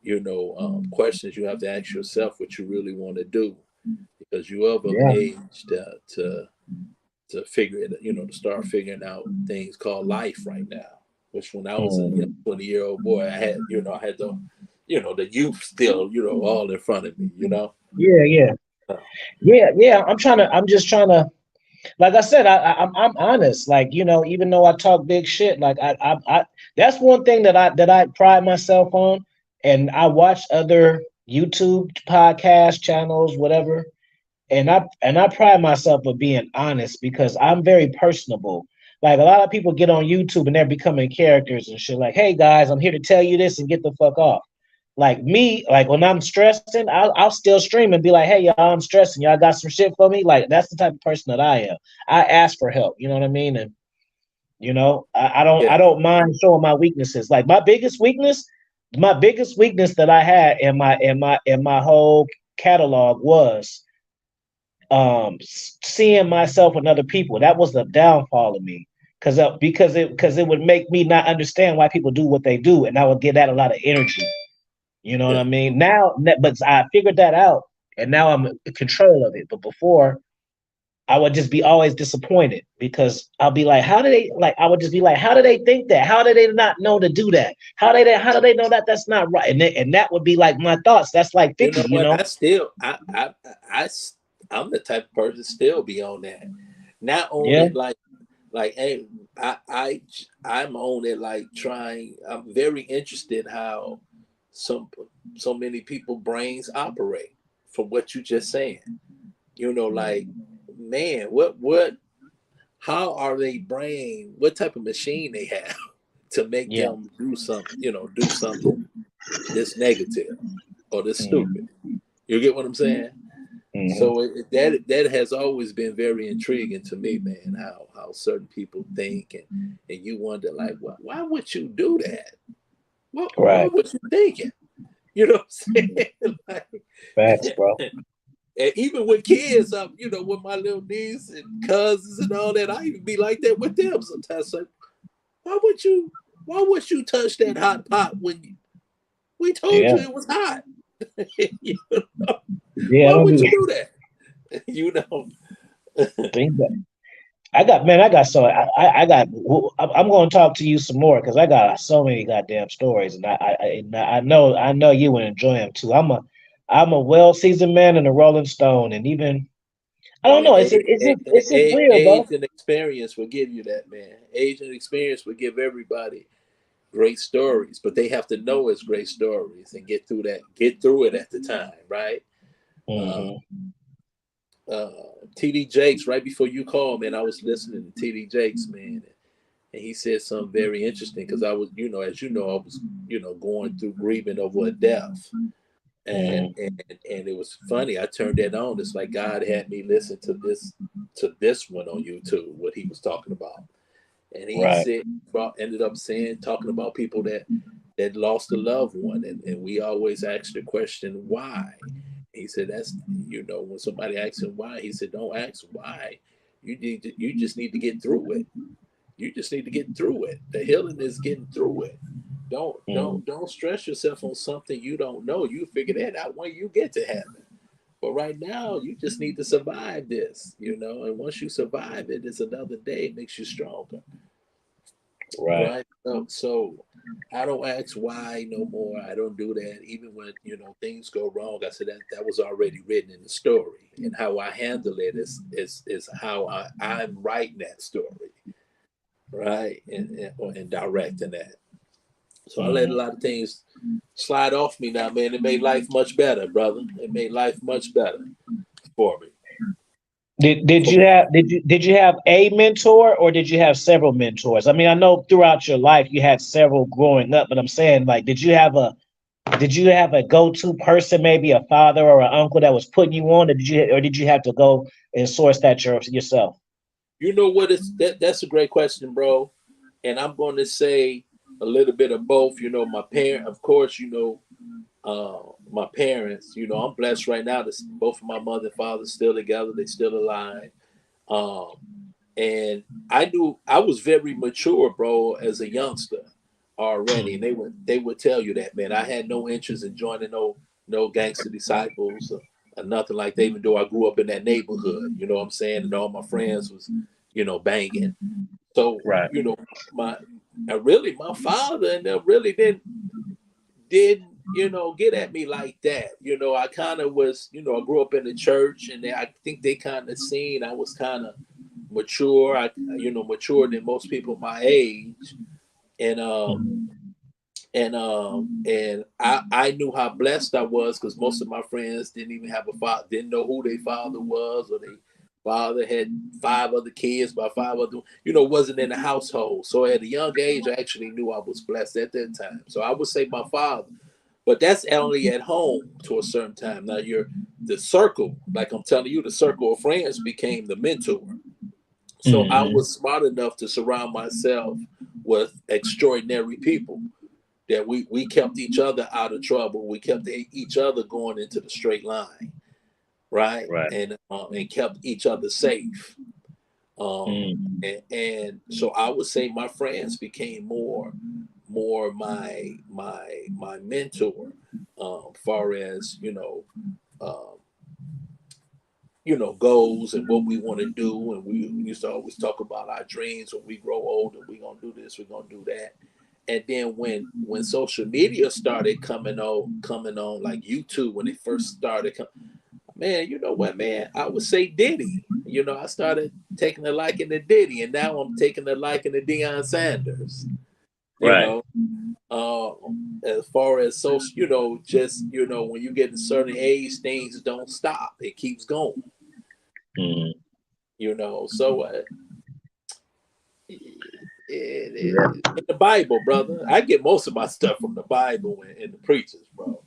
you know, questions you have to ask yourself what you really want to do, because you of Yeah. age to figure it, you know, to start figuring out things called life right now. Which when I was a young 20-year-old boy, I had, you know, I had the, you know, the youth still, you know, all in front of me, you know. Yeah, yeah, Uh, yeah. I'm just trying to, like I said, I'm honest. Like, you know, even though I talk big shit, like that's one thing that I pride myself on. And I watch other YouTube podcast channels, whatever, and I pride myself of being honest because I'm very personable. Like a lot of people get on YouTube and they're becoming characters and shit. Like, hey guys, I'm here to tell you this and get the fuck off. Like me, like when I'm stressing, I'll still stream and be like, hey y'all, I'm stressing. Y'all got some shit for me? Like that's the type of person that I am. I ask for help. You know what I mean? And you know, I yeah, don't mind showing my weaknesses. Like my biggest weakness that I had in my whole catalog was seeing myself in other people. That was the downfall of me because it would make me not understand why people do what they do, and I would get that a lot of energy. You know what yeah. I mean? Now, but I figured that out, and now I'm in control of it. But before, I would just be always disappointed because I'll be like, how do they like? I would just be like, how do they think that? How do they not know to do that? How do they know that that's not right? And that would be like my thoughts. That's like You 50, know you what? know? I, I'm the type of person still be on that. Not on Yeah, it like, hey, I'm on it like trying. I'm very interested how some so many people brains operate from what you just saying. You know, like, man, what how are they brain? What type of machine they have to make yeah. them do something? You know, do something this negative or this stupid. Mm, You get what I'm saying? mhm. So that has always been very intriguing to me, man. How certain people think, and you wonder like, why would you do that? Right. What was you thinking? You know what I'm saying? Facts, bro. And even with kids, you know, with my little niece and cousins and all that, I even be like that with them sometimes. Like, why would you? Why would you touch that hot pot when we told Yeah. you it was hot? You know? Yeah, I Why don't would do you do that? You know? think that. I got so I got. I'm going to talk to you some more because I got so many goddamn stories, and I know you would enjoy them too. I'm a well seasoned man and a Rolling Stone, and even I don't Yeah, know. It's just weird, bro. age and experience will give you that, man. Age and experience will give everybody great stories, but they have to know it's great stories and get through it at the time, right? Uh, Hmm. uh, TD Jakes, right before you called, man, I was listening to TD Jakes, man, and he said something very interesting because I was, you know, as you know, I was, you know, going through grieving over a death, and Hmm. and and it was funny. I turned that on. It's like God had me listen to this one on YouTube, what he was talking about, and he Right. said, ended up saying, talking about people that lost a loved one, and we always ask the question why. He said that's, you know, when somebody asks him why, he said don't ask why. You just need to get through it. You just need to get through it. The healing is getting through it. Mm. Don't stress yourself on something you don't know. You figure that out when you get to heaven. But right now, you just need to survive this, you know. And once you survive it, it's another day. It makes you stronger, Right. right? So I don't ask why no more. I don't do that. Even when, you know, things go wrong, I said that was already written in the story, and how I handle it is how I'm writing that story, right? And directing that. So I let a Hmm. lot of things slide off me now, man. It made life much better, brother. It made life much better for me. For Did you have a mentor or did you have several mentors? I mean, I know throughout your life you had several growing up, but I'm saying like did you have a go-to person, maybe a father or an uncle that was putting you on, or did you have to go and source that yourself? you know what? That's a great question, bro. And I'm going to say a little bit of both. You know, my parent, of course. You know, my parents, you know, I'm blessed right now that both of my mother and father still together. They still alive. Um, and I knew I was very mature, bro, as a youngster already. And they would tell you that, man. I had no interest in joining no gangster disciples or nothing like that, even though I grew up in that neighborhood, you know what I'm saying? And all my friends was, you know, banging. So, Right. you know, my father and them really didn't, you know, get at me like that. You know, I kind of was, you know, I grew up in the church, and I think they kind of seen I was kind of mature. You know, mature than most people my age, and I knew how blessed I was because most of my friends didn't even have a father, didn't know who their father was, or their father had 5 other kids by 5 other, you know, wasn't in the household. So at a young age, I actually knew I was blessed at that time. So I would say my father, but that's only at home to a certain time. Now the circle, like I'm telling you, the circle of friends became the mentor. So I Mm-hmm. was smart enough to surround myself with extraordinary people that we kept each other out of trouble. We kept each other going into the straight line, right? Right. And kept each other safe. Mm. And so I would say my friends became more my mentor, far as um, goals and what we want to do. And we used to always talk about our dreams. When we grow older, we're gonna do this, we're gonna do that. And then when social media started coming on like YouTube, when it first started, man, you know what, man, I would say Diddy. You know, I started taking a liking to Diddy, and now I'm taking a liking to Deion Sanders. You Right. know, uh, as far as social, just when you get a certain age, things don't stop; it keeps going. Mm. So Yeah. in the Bible, brother, I get most of my stuff from the Bible and the preachers, bro.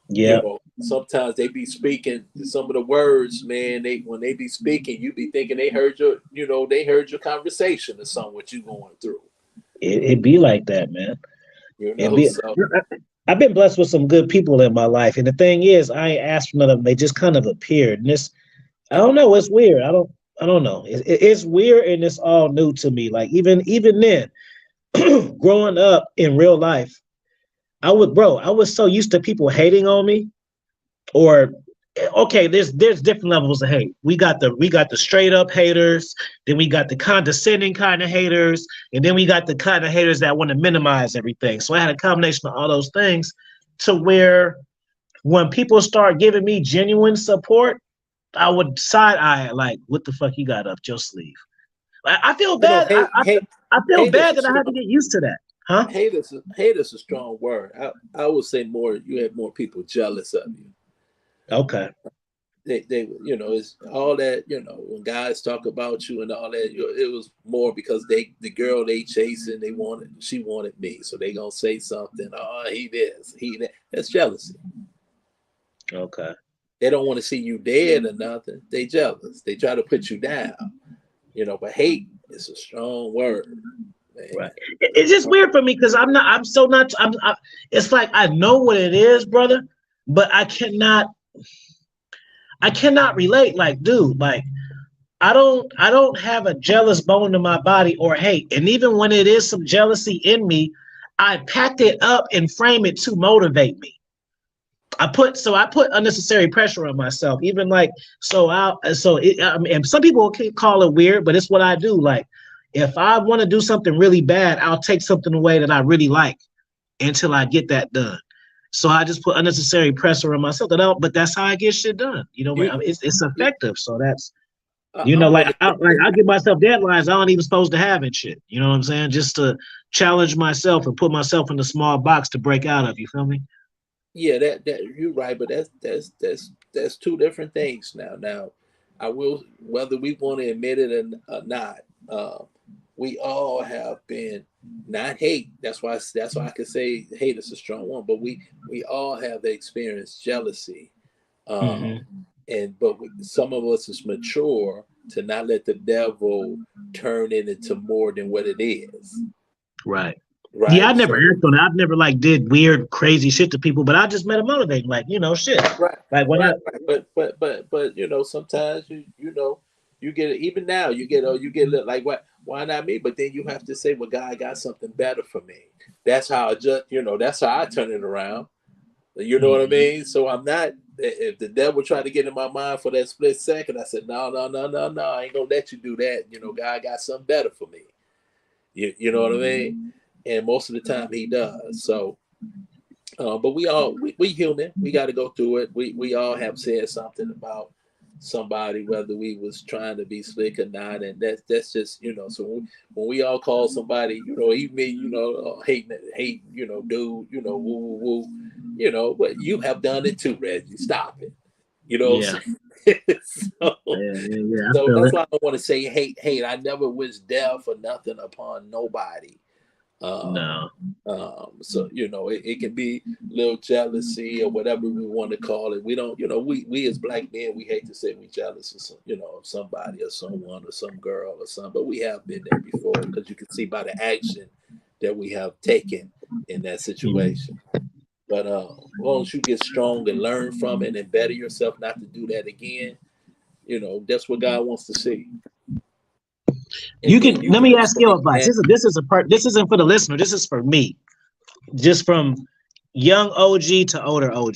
Yeah. Sometimes they be speaking some of the words, man. When they be speaking, you be thinking they heard your conversation or something what you going through. It be like that, man. It be. So I've been blessed with some good people in my life, and the thing is, I ain't asked for none of them. They just kind of appeared, and this, I don't know. It's weird. I don't know. It's weird, and it's all new to me. Like even then, growing up in real life, I was so used to people hating on me, or okay, there's different levels of hate. We got the straight up haters, then we got the condescending kind of haters, and then we got the kind of haters that want to minimize everything. So I had a combination of all those things to where when people start giving me genuine support, I would side eye it like, what the fuck you got up your sleeve? I feel bad. I feel hate is bad a that I had to strong get used to that. Huh? hate is a strong word. I would say more. You have more people jealous of you. Okay. They it's all that, when guys talk about you and all that, it was more because the girl they chasing, she wanted me, so they gonna say something. Oh, he this, he that. That's jealousy. Okay. They don't want to see you dead or nothing. They jealous. They try to put you down. But hate is a strong word, Right. man. It's just weird for me because I'm not. I'm so not. It's like I know what it is, brother, but I cannot. I cannot relate. Like, dude, like I don't have a jealous bone in my body or hate. And even when it is some jealousy in me, I pack it up and frame it to motivate me. I put unnecessary pressure on myself. Even like and some people can call it weird, but it's what I do. Like if I want to do something really bad, I'll take something away that I really like until I get that done. So I just put unnecessary pressure on myself. But that's how I get shit done. You, It's you effective. So that's I'm one. like I give myself deadlines I don't even supposed to have and shit. You know what I'm saying? Just to challenge myself and put myself in a small box to break out of. You feel me? Yeah, that you're right, but that's two different things now. Now, I will, whether we want to admit it or not, we all have been, not hate. That's why I can say hate is a strong one, but we all have experienced jealousy, Hmm. but some of us is mature to not let the devil turn it into more than what it is. Right. Yeah, I right? never So acted on it. I've never like did weird, crazy shit to people, but I just met a motivating, like, shit. right, Like when I right. But sometimes you get it. Even now, you get a little like why not me? But then you have to say, well, God got something better for me. That's how I just that's how I turn it around. You know what I Mhm. mean? So I'm not. If the devil tried to get in my mind for that split second, I said, no, no, no, no, no. I ain't gonna let you do that. God got something better for me. You know what I mean? And most of the time he does. So but we human. We got to go through it. We all have said something about somebody, whether we was trying to be slick or not, and that's just So when we all call somebody, even me, hate, dude, woo woo woo, but you have done it too, Reggie. Stop it. You know what Yeah, I'm saying? so, yeah, yeah, yeah. I so feel that's it. why I don't want to say hate. I never wish death or nothing upon nobody. Um, No. so it can be a little jealousy or whatever we want to call it. We don't, we as black men, we hate to say we jealous of of somebody or someone or some girl or something, but we have been there before because you can see by the action that we have taken in that Mhm. situation. But as long as you get strong and learn from it and better yourself not to do that again, that's what God wants to see. You And then can you let can me ask your explain advice. that. This is a part. This isn't for the listener. This is for me. Just from young OG to older OG.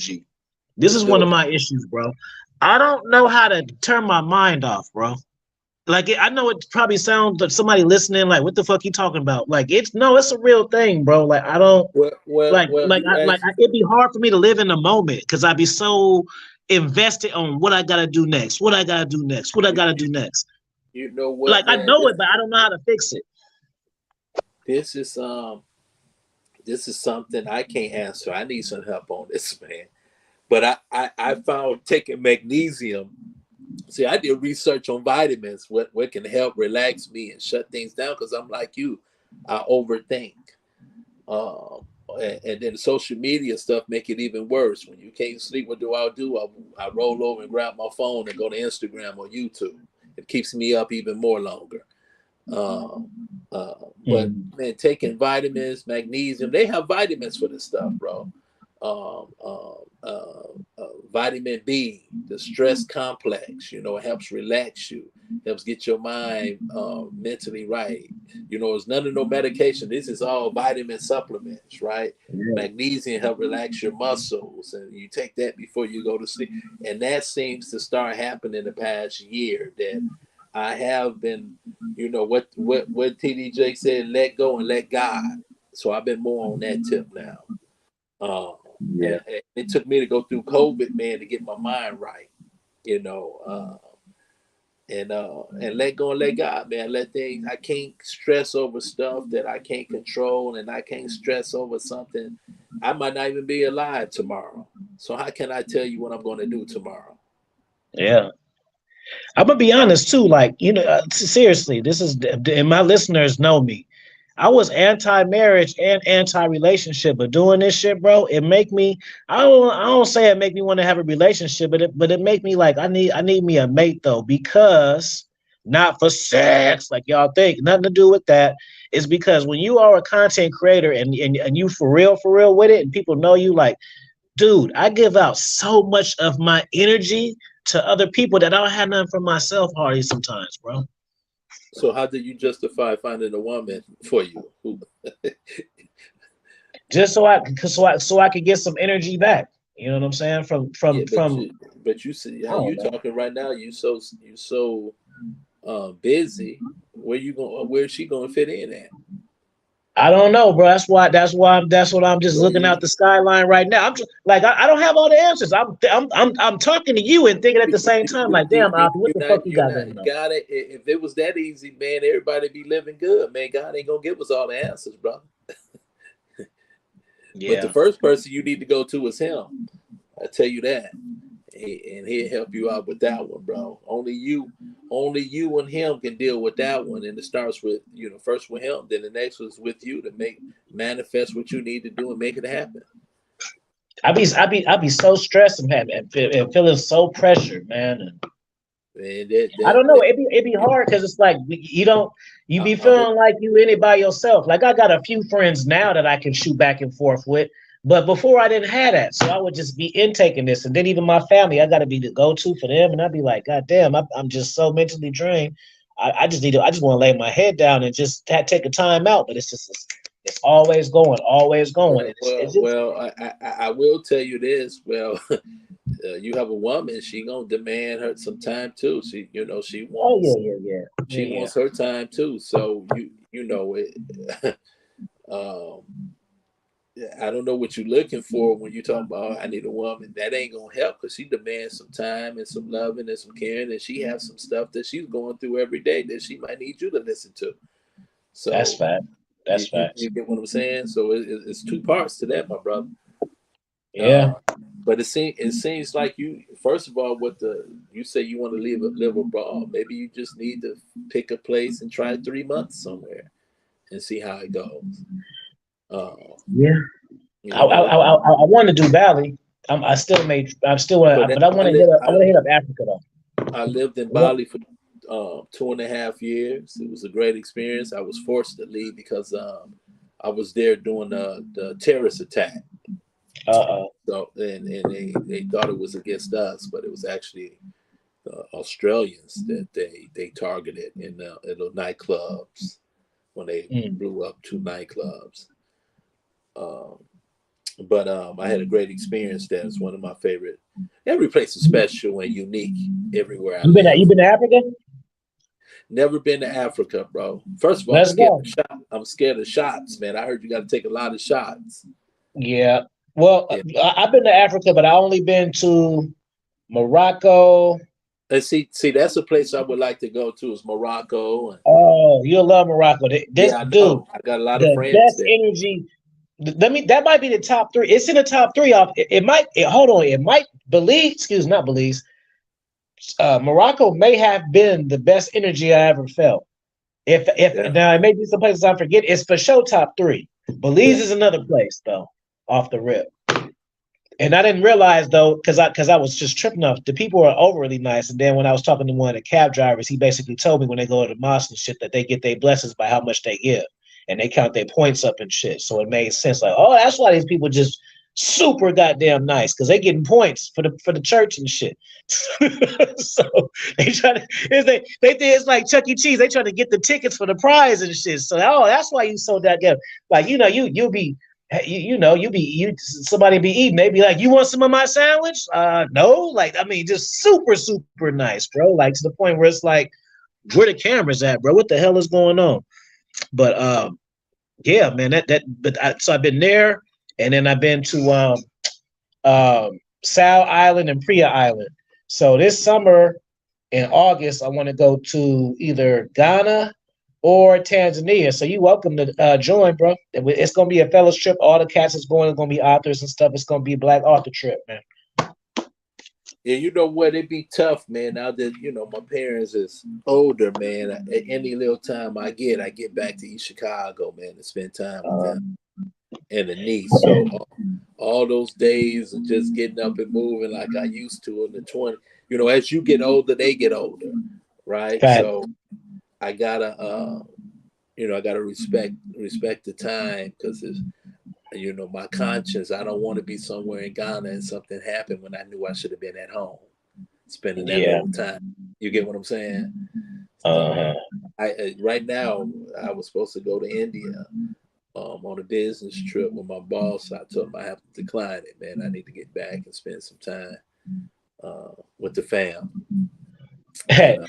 This Let's is one do of it. my issues, bro. I don't know how to turn my mind off, bro. Like I know it probably sounds like somebody listening, like, what the fuck you talking about? Like it's no, it's a real thing, bro. Like I don't You asked. it'd be hard for me to live in the moment because I'd be so invested on what I gotta do next, what I gotta do next, what I You, gotta you, do next. you know what, Like I man? know it, but I don't know how to fix it. This is this is something I can't answer. I need some help on this, man. But I found taking magnesium. See, I did research on vitamins, what can help relax me and shut things down because I'm like you, I overthink. Um, and then social media stuff make it even worse. When you can't sleep, what do? I roll over and grab my phone and go to Instagram or YouTube. It keeps me up even more longer. Uh, but Mm. man, taking vitamins, magnesium, they have vitamins for this stuff, bro. Vitamin B, the stress complex, it helps relax you, helps get your mind mentally right. It's none of no medication. This is all vitamin supplements, right? Yeah. Magnesium help relax your muscles, and you take that before you go to sleep. And that seems to start happening in the past year that I have been, what TDJ said, let go and let God. So I've been more on that tip now. Um, Yeah. and it took me to go through COVID, man, to get my mind right, you know, and let go and let God, man. Let things. I can't stress over stuff that I can't control, and I can't stress over something. I might not even be alive tomorrow. So how can I tell you what I'm going to do tomorrow? Yeah. I'm gonna be honest too. Like seriously, this is and my listeners know me. I was anti-marriage and anti-relationship, but doing this shit, bro, it make me. I don't say it make me want to have a relationship, but it make me like I need me a mate though because not for sex like y'all think. Nothing to do with that. It's because when you are a content creator and you for real with it, and people know you like dude, I give out so much of my energy to other people that I don't have nothing for myself hardly sometimes, bro. So how do you justify finding a woman for you? Who, Just so I could get some energy back. You know what I'm saying? From yeah, from but from you see I how don't you know. talking right now. You so busy. Where you going? Where's she going to fit in at? I don't know, bro. That's what I'm just Well, looking out the skyline right now. I'm just, like I don't have all the answers. I'm talking to you and thinking at the same time, like, damn, Alfie, what the fuck you you're got not going on? God. If it was that easy, man, everybody be living good, man. God ain't gonna give us all the answers, brother. But the Yeah. first person you need to go to is Him. I tell you that, and He'll help you out with that one, bro. Only you and Him can deal with that one, and it starts with first with Him, then the next was with you to make manifest what you need to do and make it happen. I be so stressed and feeling so pressured, man. Man, I don't know. It be hard because it's like you be I'm a, feeling like you in it by yourself. Like I got a few friends now that I can shoot back and forth with, but before I didn't have that, so I would just be intaking this, and then even my family, I got to be the go to for them, and I'd be like, God damn, I'm just so mentally drained. I just need to. I just want to lay my head down and just take a time out. But it's always going, always going. And it's just I will tell you this. Well, you have a woman, she gonna demand her some time too. She oh wants yeah, yeah. her time too. So you know it. um, I don't know what you're looking for when you talk about, "Oh, I need a woman." That ain't gonna help because she demands some time and some loving and some caring, and she has some stuff that she's going through every day that she might need you to listen to. That's So fact. That's you facts. get what I'm saying. So it's two parts to that, my brother. Yeah. Uh, but it seems like you, first of all, you say you want to live abroad. Maybe you just need to pick a place and try 3 months somewhere and see how it goes. Uh, Yeah. you know, I want to do Bali. I still made. I'm still. but But I want I to hit live up. I want to hit up Africa though. I lived in I want- Bali for 2.5 years. It was a great experience. I was forced to leave because I was there during the terrorist attack. Uh. So and they thought it was against us, but it was actually the Australians that they targeted in the nightclubs when they Mm. blew up 2 nightclubs. Um, but I had a great experience there. It's one of my favorite. Every place is special and unique everywhere I You live. been to Africa? Never been to Africa, bro. First of all, Let's go. I'm scared of shots, man. I heard you got to take a lot of shots. Yeah. Well, Yeah. I've been to Africa, but I only been to Morocco. And see, that's a place I would like to go to is Morocco. And Oh, you'll love Morocco. This yeah, I dude, know. I got a lot of the friends best there. energy. Let me. That might be the top three. It's in the top three. Off. It might. Hold on. It might. Belize. Excuse, not Belize. Morocco may have been the best energy I ever felt. If Yeah, now it may be some places I forget. It's for sure top three. Belize yeah. is another place though, off the rip. And I didn't realize though, because I was just tripping off. The people are overly nice. And then when I was talking to one of the cab drivers, he basically told me when they go to the mosque and shit that they get their blessings by how much they give. And they count their points up and shit. So it made sense. Like, oh, that's why these people just super goddamn nice, because they getting points for the church and shit. So they try to they think it's like Chuck E. Cheese. They try to get the tickets for the prize and shit. So that's why you so goddamn like you'll be somebody be eating, they be like, you want some of my sandwich? No, like I mean, just super, super nice, bro. Like to the point where it's like, where the cameras at, bro? What the hell is going on? But yeah, man, so I've been there, and then I've been to Sal Island and Priya Island. So this summer in August, I want to go to either Ghana or Tanzania. So you welcome to join, bro. It's gonna be a fellas trip. All the cats is going. It's gonna be authors and stuff. It's gonna be a Black author trip, man. Yeah, you know what? It'd be tough, man. Now that my parents is older, man. At any little time I get back to East Chicago, man, to spend time with them Um, and the niece. So all those days of just getting up and moving like I used to in the 20. As you get older, they get older, right? fact. So I gotta, I gotta respect the time because it's, my conscience. I don't want to be somewhere in Ghana and something happened when I knew I should have been at home, spending that Yeah. little time. You get what I'm saying? So Uh-huh. right now I was supposed to go to India on a business trip with my boss. I told him I have to decline it, man. I need to get back and spend some time with the fam. And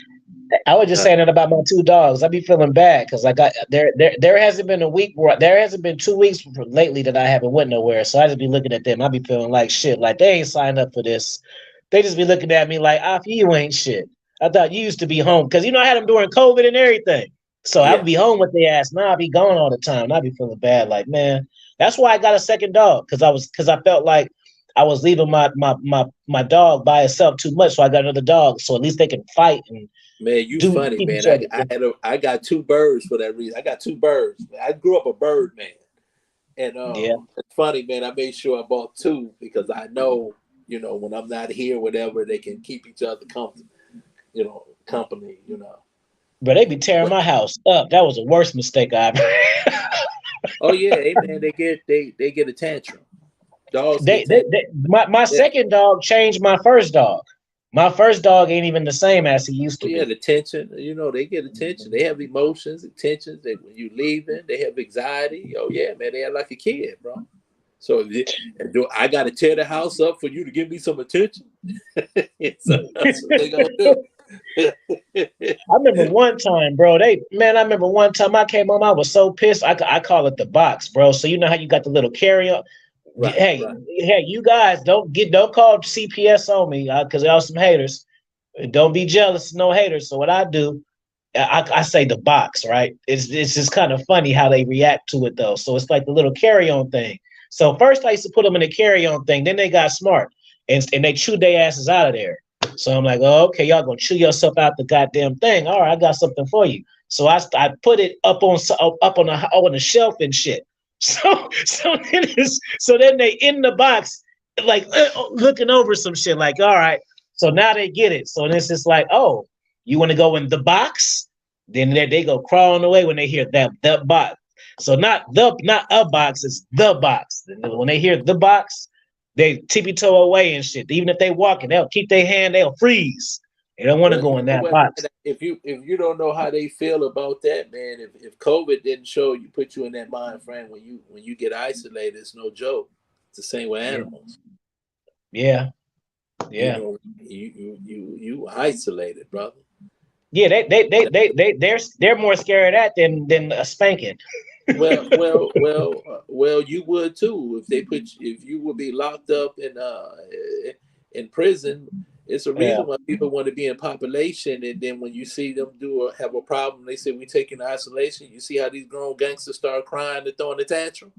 I was just saying that about my two dogs. I be feeling bad because I got there hasn't been a week where there hasn't been 2 weeks lately that I haven't went nowhere. So I just be looking at them. I be feeling like shit. Like they ain't signed up for this. They just be looking at me like, you ain't shit. I thought you used to be home because I had them during COVID and everything. So I would yeah, be home with their ass. Now I be gone all the time. And I be feeling bad. Like man, that's why I got a second dog because I felt like I was leaving my dog by itself too much. So I got another dog. So at least they can fight and man, you do funny, keep man. each other. I got two birds for that reason. I got two birds. Man. I grew up a bird man, and Yeah. it's funny, man. I made sure I bought two because I know, when I'm not here, whatever, they can keep each other comfortable. company. But they be tearing my house up. That was the worst mistake I ever. Oh yeah, hey man, they get a tantrum. Dogs get My yeah. second dog changed my first dog. My first dog ain't even the same as he used Oh to yeah, be. the tension. They get attention. They have emotions, attentions. That when you leaving, they have anxiety. Oh yeah, man, they are like a kid, bro. So do I got to tear the house up for you to give me some attention? So that's what they gonna do. I remember one time, bro. I remember one time I came home. I was so pissed. I call it the box, bro. So you know how you got the little carry on. Right, Hey, right. hey, you guys don't call CPS on me because there are some haters. Don't be jealous, no haters. So what I do, I say the box, right? It's just kind of funny how they react to it though. So it's like the little carry on thing. So first I used to put them in the carry on thing. Then they got smart and they chewed their asses out of there. So I'm like, oh, okay, y'all gonna chew yourself out the goddamn thing. All right, I got something for you. So I put it up on the shelf and shit. So then they in the box like looking over some shit like, all right. So now they get it. So this is like, oh, you want to go in the box? Then they go crawling away when they hear that box. So not a box, it's the box. And when they hear the box, they tippy toe away and shit. Even if they walking, they'll keep their hand, they'll freeze. They don't want to Well, go you in know that what, box. man? If you don't know how they feel about that, man, if COVID didn't put you in that mind frame when you get isolated, it's no joke. It's the same with Yeah, animals. yeah, yeah. You isolated, brother. Yeah, they're more scared of that than a spanking. Well, you would too if you would be locked up in prison. It's a Yeah, reason why people want to be in population, and then when you see them have a problem, they say we taking isolation. You see how these grown gangsters start crying and throwing a tantrum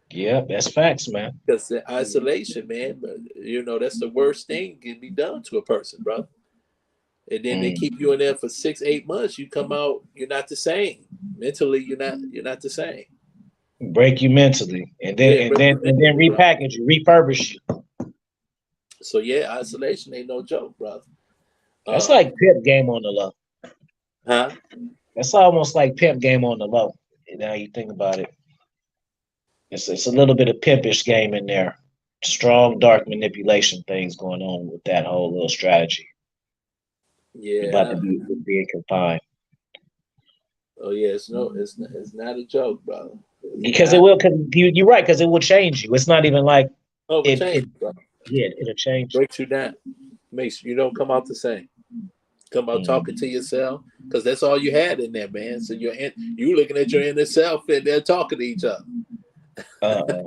yeah, that's facts, man. because the isolation, man. But that's the worst thing can be done to a person, brother. And then they keep Mm. you in there for 6, 8 months. You come out, you're not the same. Mentally, you're not the same. Break you mentally, and then Yeah, and break then your and then mentally, bro. repackage you, refurbish you. So yeah, isolation ain't no joke, brother. That's Uh, like pimp game on the low. huh? That's almost like pimp game on the low. Now you think about it, it's a little bit of pimpish game in there. Strong dark manipulation things going on with that whole little strategy. You're about to Yeah. be being confined Oh yeah, it's not a joke, brother. It's because it not. will. Because you're right. Because it will change you. It's not even like Oh, it. change, It bro. yeah. It'll change. Breaks you down. Makes you don't come out the same. Come out talking Mm. to yourself because that's all you had in there, man. So you looking at your inner self and they're talking to each other. Uh-uh.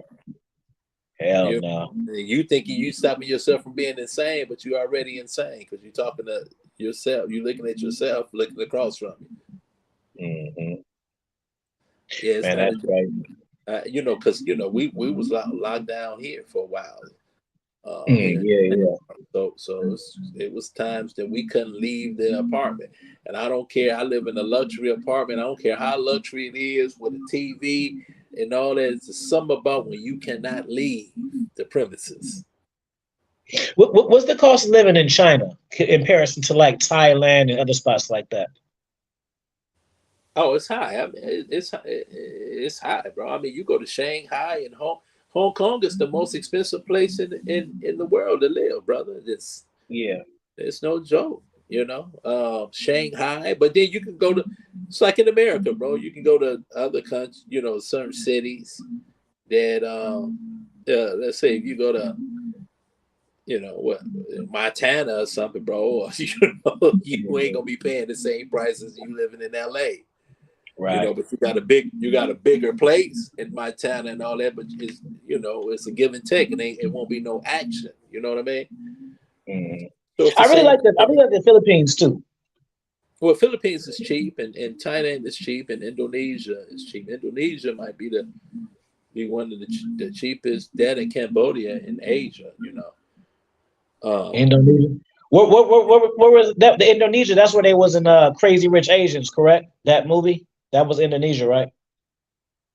Hell You no. you thinking you stopping yourself from being insane, but you're already insane because you're talking to yourself. You're looking at yourself, looking across from you. Hmm. Yeah, it's Man, not that's a crazy. because we was locked down here for a while. Mm, Here. yeah, yeah. So it was times that we couldn't leave the apartment, and I don't care. I live in a luxury apartment. I don't care how luxury it is with a TV and all that. It's something about when you cannot leave the premises. What's the cost of living in China in comparison to like Thailand and other spots like that? Oh, it's high. I mean, it's high, bro. I mean, you go to Shanghai and Hong Kong is the most expensive place in the world to live, brother. Yeah. It's no joke, Shanghai, but then you can go to, it's like in America, bro. You can go to other countries, certain cities that, let's say if you go to, what, Montana or something, bro, or, you ain't gonna be paying the same price as you living in LA, Right. but you got a bigger place in Montana and all that, but it's a give and take, and it won't be no action. You know what I mean? Mm. So it's the same. I really like the Philippines too. Well, Philippines is cheap, and Thailand is cheap, and Indonesia is cheap. Indonesia might be one of the cheapest. That in Cambodia in Asia, Um, Indonesia. Where was that? The Indonesia. That's where they was in Crazy Rich Asians, correct? That movie. That was Indonesia, right?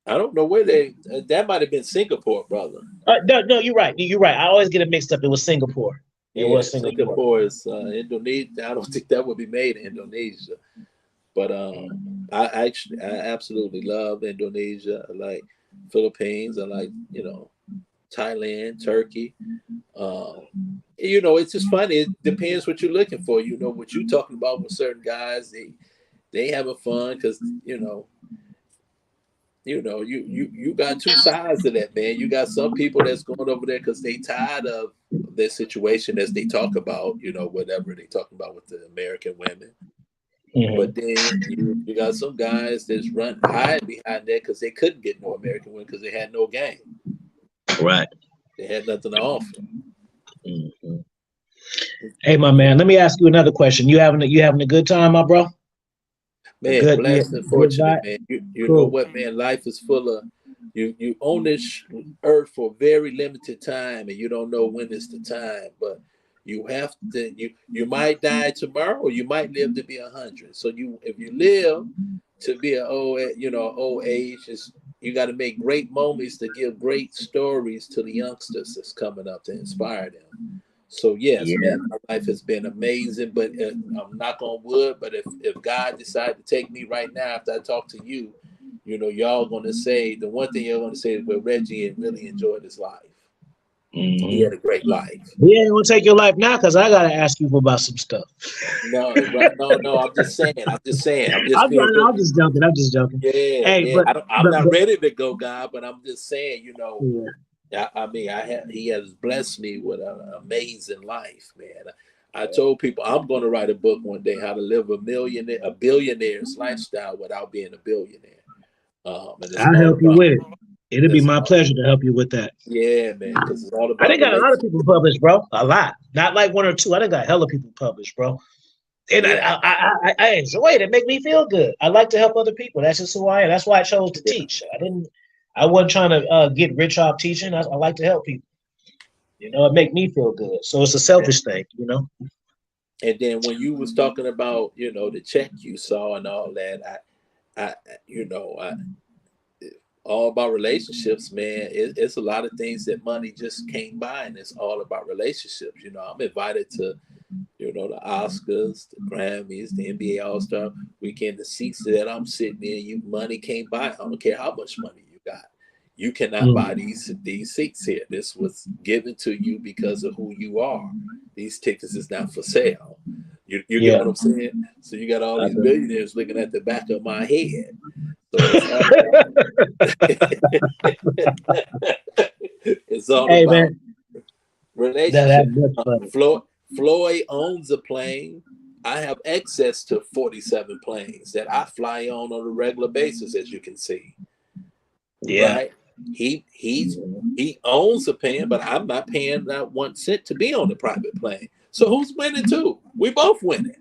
I don't know where that might have been Singapore, brother. No, no, you're right. You're right. I always get it mixed up. It was Singapore. It Yeah, was Singapore. Singapore is Indonesia. I don't think that would be made in Indonesia. But I absolutely love Indonesia. I like Philippines. I like Thailand, Turkey. Um, it's just funny. It depends what you're looking for. What you're talking about with certain guys. They having fun because you got two sides to that, man. You got some people that's going over there because they tired of their situation as they talk about, whatever they talking about with the American women. Mm-hmm. But then you got some guys that's run hide behind that because they couldn't get no American women because they had no game. Right. They had nothing to offer. Mm-hmm. Hey, my man, let me ask you another question. You having a good time, my bro? A Man, good, yeah, blessed and good fortunate, vibe. man. You know Cool. what, man? Life is full of you own this earth for a very limited time, and you don't know when is the time. But you have to. You might die tomorrow, or you might live to be 100. So if you live to be old age, is you got to make great moments to give great stories to the youngsters that's coming up to inspire them. So yes, Yeah. man, my life has been amazing. But I'm knock on wood. But if God decided to take me right now after I talk to you, y'all gonna say the one thing you're gonna say is, well, Reggie really enjoyed his life. He Mm-hmm. had a great life. He ain't gonna take your life now because I gotta ask you about some stuff. No, right? No, no. I'm just saying. I'm just saying. I'm just being real. I'm just joking. I'm just joking. Yeah, Hey, yeah. but I'm but not but ready to go, God, but I'm just saying. yeah. I mean, he has blessed me with an amazing life, man. I told people I'm going to write a book one day, how to live a billionaire's lifestyle without being a billionaire. And it's I'll all help you about with it. It'll be it's my all, pleasure to help you with that. yeah, man, because it's all I about done got a lot of relationships. people published, bro. A lot, not like one or two. I done got hella people published, bro. And Yeah, I enjoy it. It make me feel good. I like to help other people. That's just who I am. That's why I chose to yeah. teach. I wasn't trying to get rich off teaching. I like to help people. It make me feel good. So it's a selfish thing. And then when you was talking about the check you saw and all that, I all about relationships, man. It's a lot of things that money just can't buy, and it's all about relationships. I'm invited to the Oscars, the Grammys, the NBA All Star Weekend. The seats that I'm sitting in, money can't buy. I don't care how much money you got. You cannot buy Mm. these seats here. This was given to you because of who you are. These tickets is not for sale. You get Yeah, what I'm saying? So you got all I these do. billionaires looking at the back of my head. So it's all about it's all Hey about man, relationship. that's funny. Floyd owns a plane. I have access to 47 planes that I fly on a regular basis, as you can see. Yeah. Right? He owns a plane, but I'm not paying not 1 cent to be on the private plane. So who's winning too? We both winning.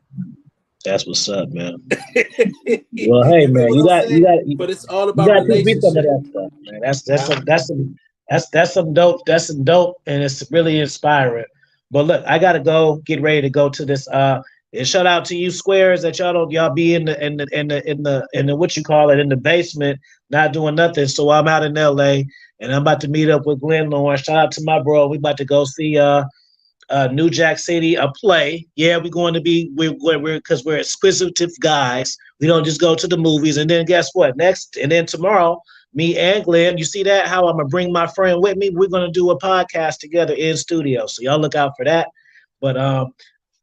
That's what's up, man. Well, hey You get man, what you I'm got you saying? got But it's all you about got to teach me some of relationship. that stuff, man. Huh? That's some dope. That's some dope, and it's really inspiring. But look, I gotta go get ready to go to this. And shout out to you squares that y'all be in the what you call it in the basement, not doing nothing. So I'm out in LA, and I'm about to meet up with Glenn Lawrence. Shout out to my bro. We about to go see New Jack City, a play. Yeah, we're because we're inquisitive guys. We don't just go to the movies. And then guess what? Next, and then tomorrow, me and Glenn, you see that? How I'm gonna bring my friend with me? We're gonna do a podcast together in studio. So y'all look out for that. But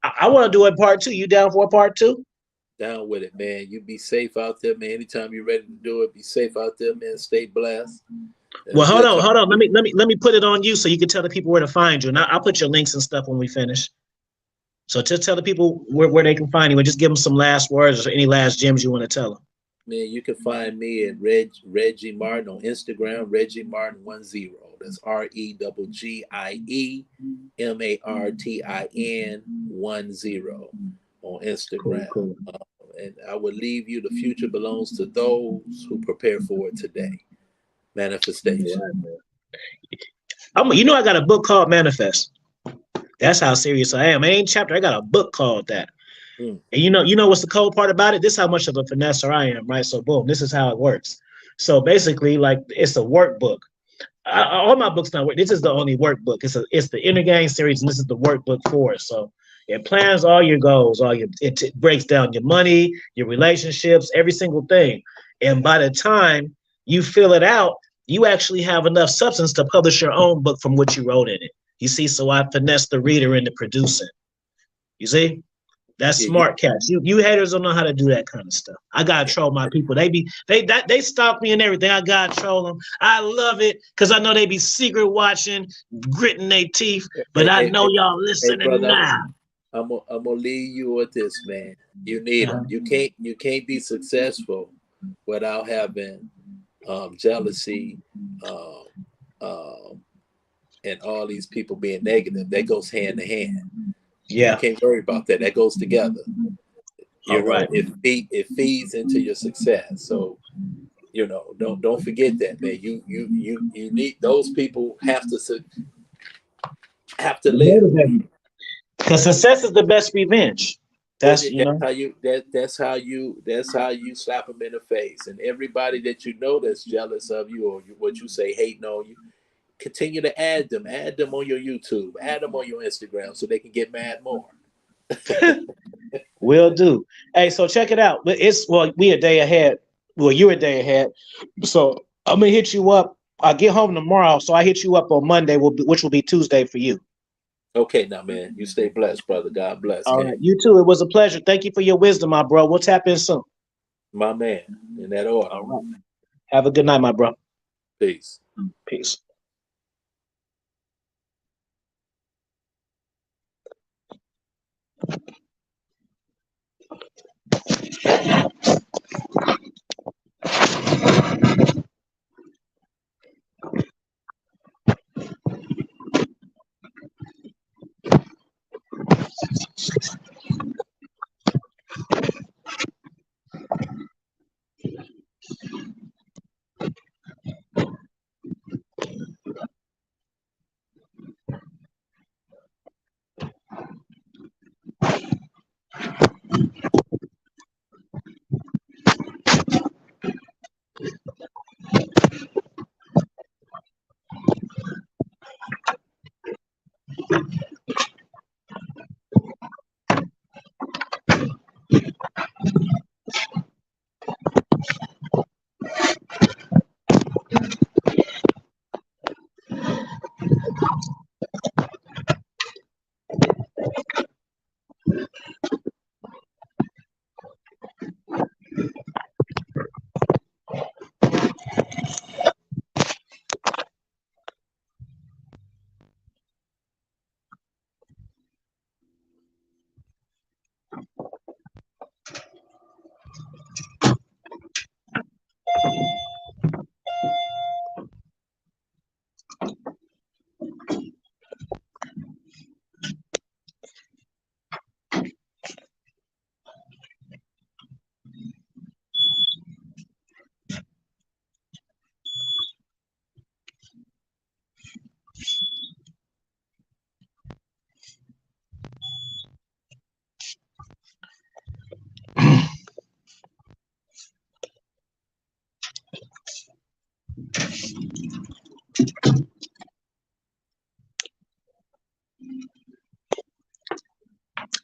I want to do a part two. You down for a part two? Down with it, man. You be safe out there, man. Anytime you're ready to do it, be safe out there, man. Stay blessed. It Well, was hold good on, talking hold on. to you. Let me put it on you so you can tell the people where to find you. And I'll put your links and stuff when we finish. So just tell the people where they can find you and just give them some last words or any last gems you want to tell them. Man, you can find me at Reggie Martin on Instagram, Reggie Martin 10. That's REGGIE MARTIN 10 on Cool, Instagram. cool. And I will leave you, the future belongs to those who prepare for it today. All Manifestation. right, man. I got a book called Manifest. That's how serious I am. It ain't chapter. I got a book called that. Mm. And you know what's the cold part about it? This is how much of a finesser I am, right? So boom, this is how it works. So basically, like it's a workbook. all my books not work. This is the only workbook. It's the inner game series, and this is the workbook for it. So it plans all your goals, it breaks down your money, your relationships, every single thing. And by the time you fill it out, you actually have enough substance to publish your own book from what you wrote in it. You see, so I finesse the reader into producing. You see? That's Yeah, smart cats. You haters don't know how to do that kind of stuff. I gotta troll my people. They stalk me and everything. I gotta troll them. I love it because I know they be secret watching, gritting their teeth. But hey, I hey, know hey, y'all hey, listening brother, now. I'm gonna leave you with this, man. You need them. Uh-huh. You can't be successful without having jealousy, um, um, and all these people being negative. That goes hand in hand. You Yeah. can't worry about that. That goes together. All You know, right. it feeds into your success. So don't forget that, man. You need those people have to live. Because success is the best revenge. That's That's it. you know. That's how you slap them in the face. And everybody that you know that's jealous of you, or what you say hating on you, continue to add them on your YouTube, add them on your Instagram, so they can get mad more. Will do. Hey, so check it out. We a day ahead. Well, you're a day ahead. So I'm gonna hit you up. I get home tomorrow, so I hit you up on Monday, which will be Tuesday for you. Okay, now, man, you stay blessed, brother. God bless, All right, King. you too. It was a pleasure. Thank you for your wisdom, my bro. We'll tap in soon. My man, in that order. All right. Have a good night, my bro. Peace. Peace.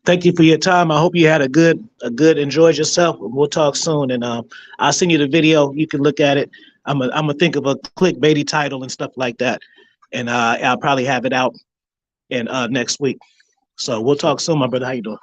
Thank you for your time. I hope you had enjoyed yourself. We'll talk soon, and I'll send you the video. You can look at it. I'm gonna think of a clickbaity title and stuff like that, and I'll probably have it out in next week. So we'll talk soon, my brother. How you doing?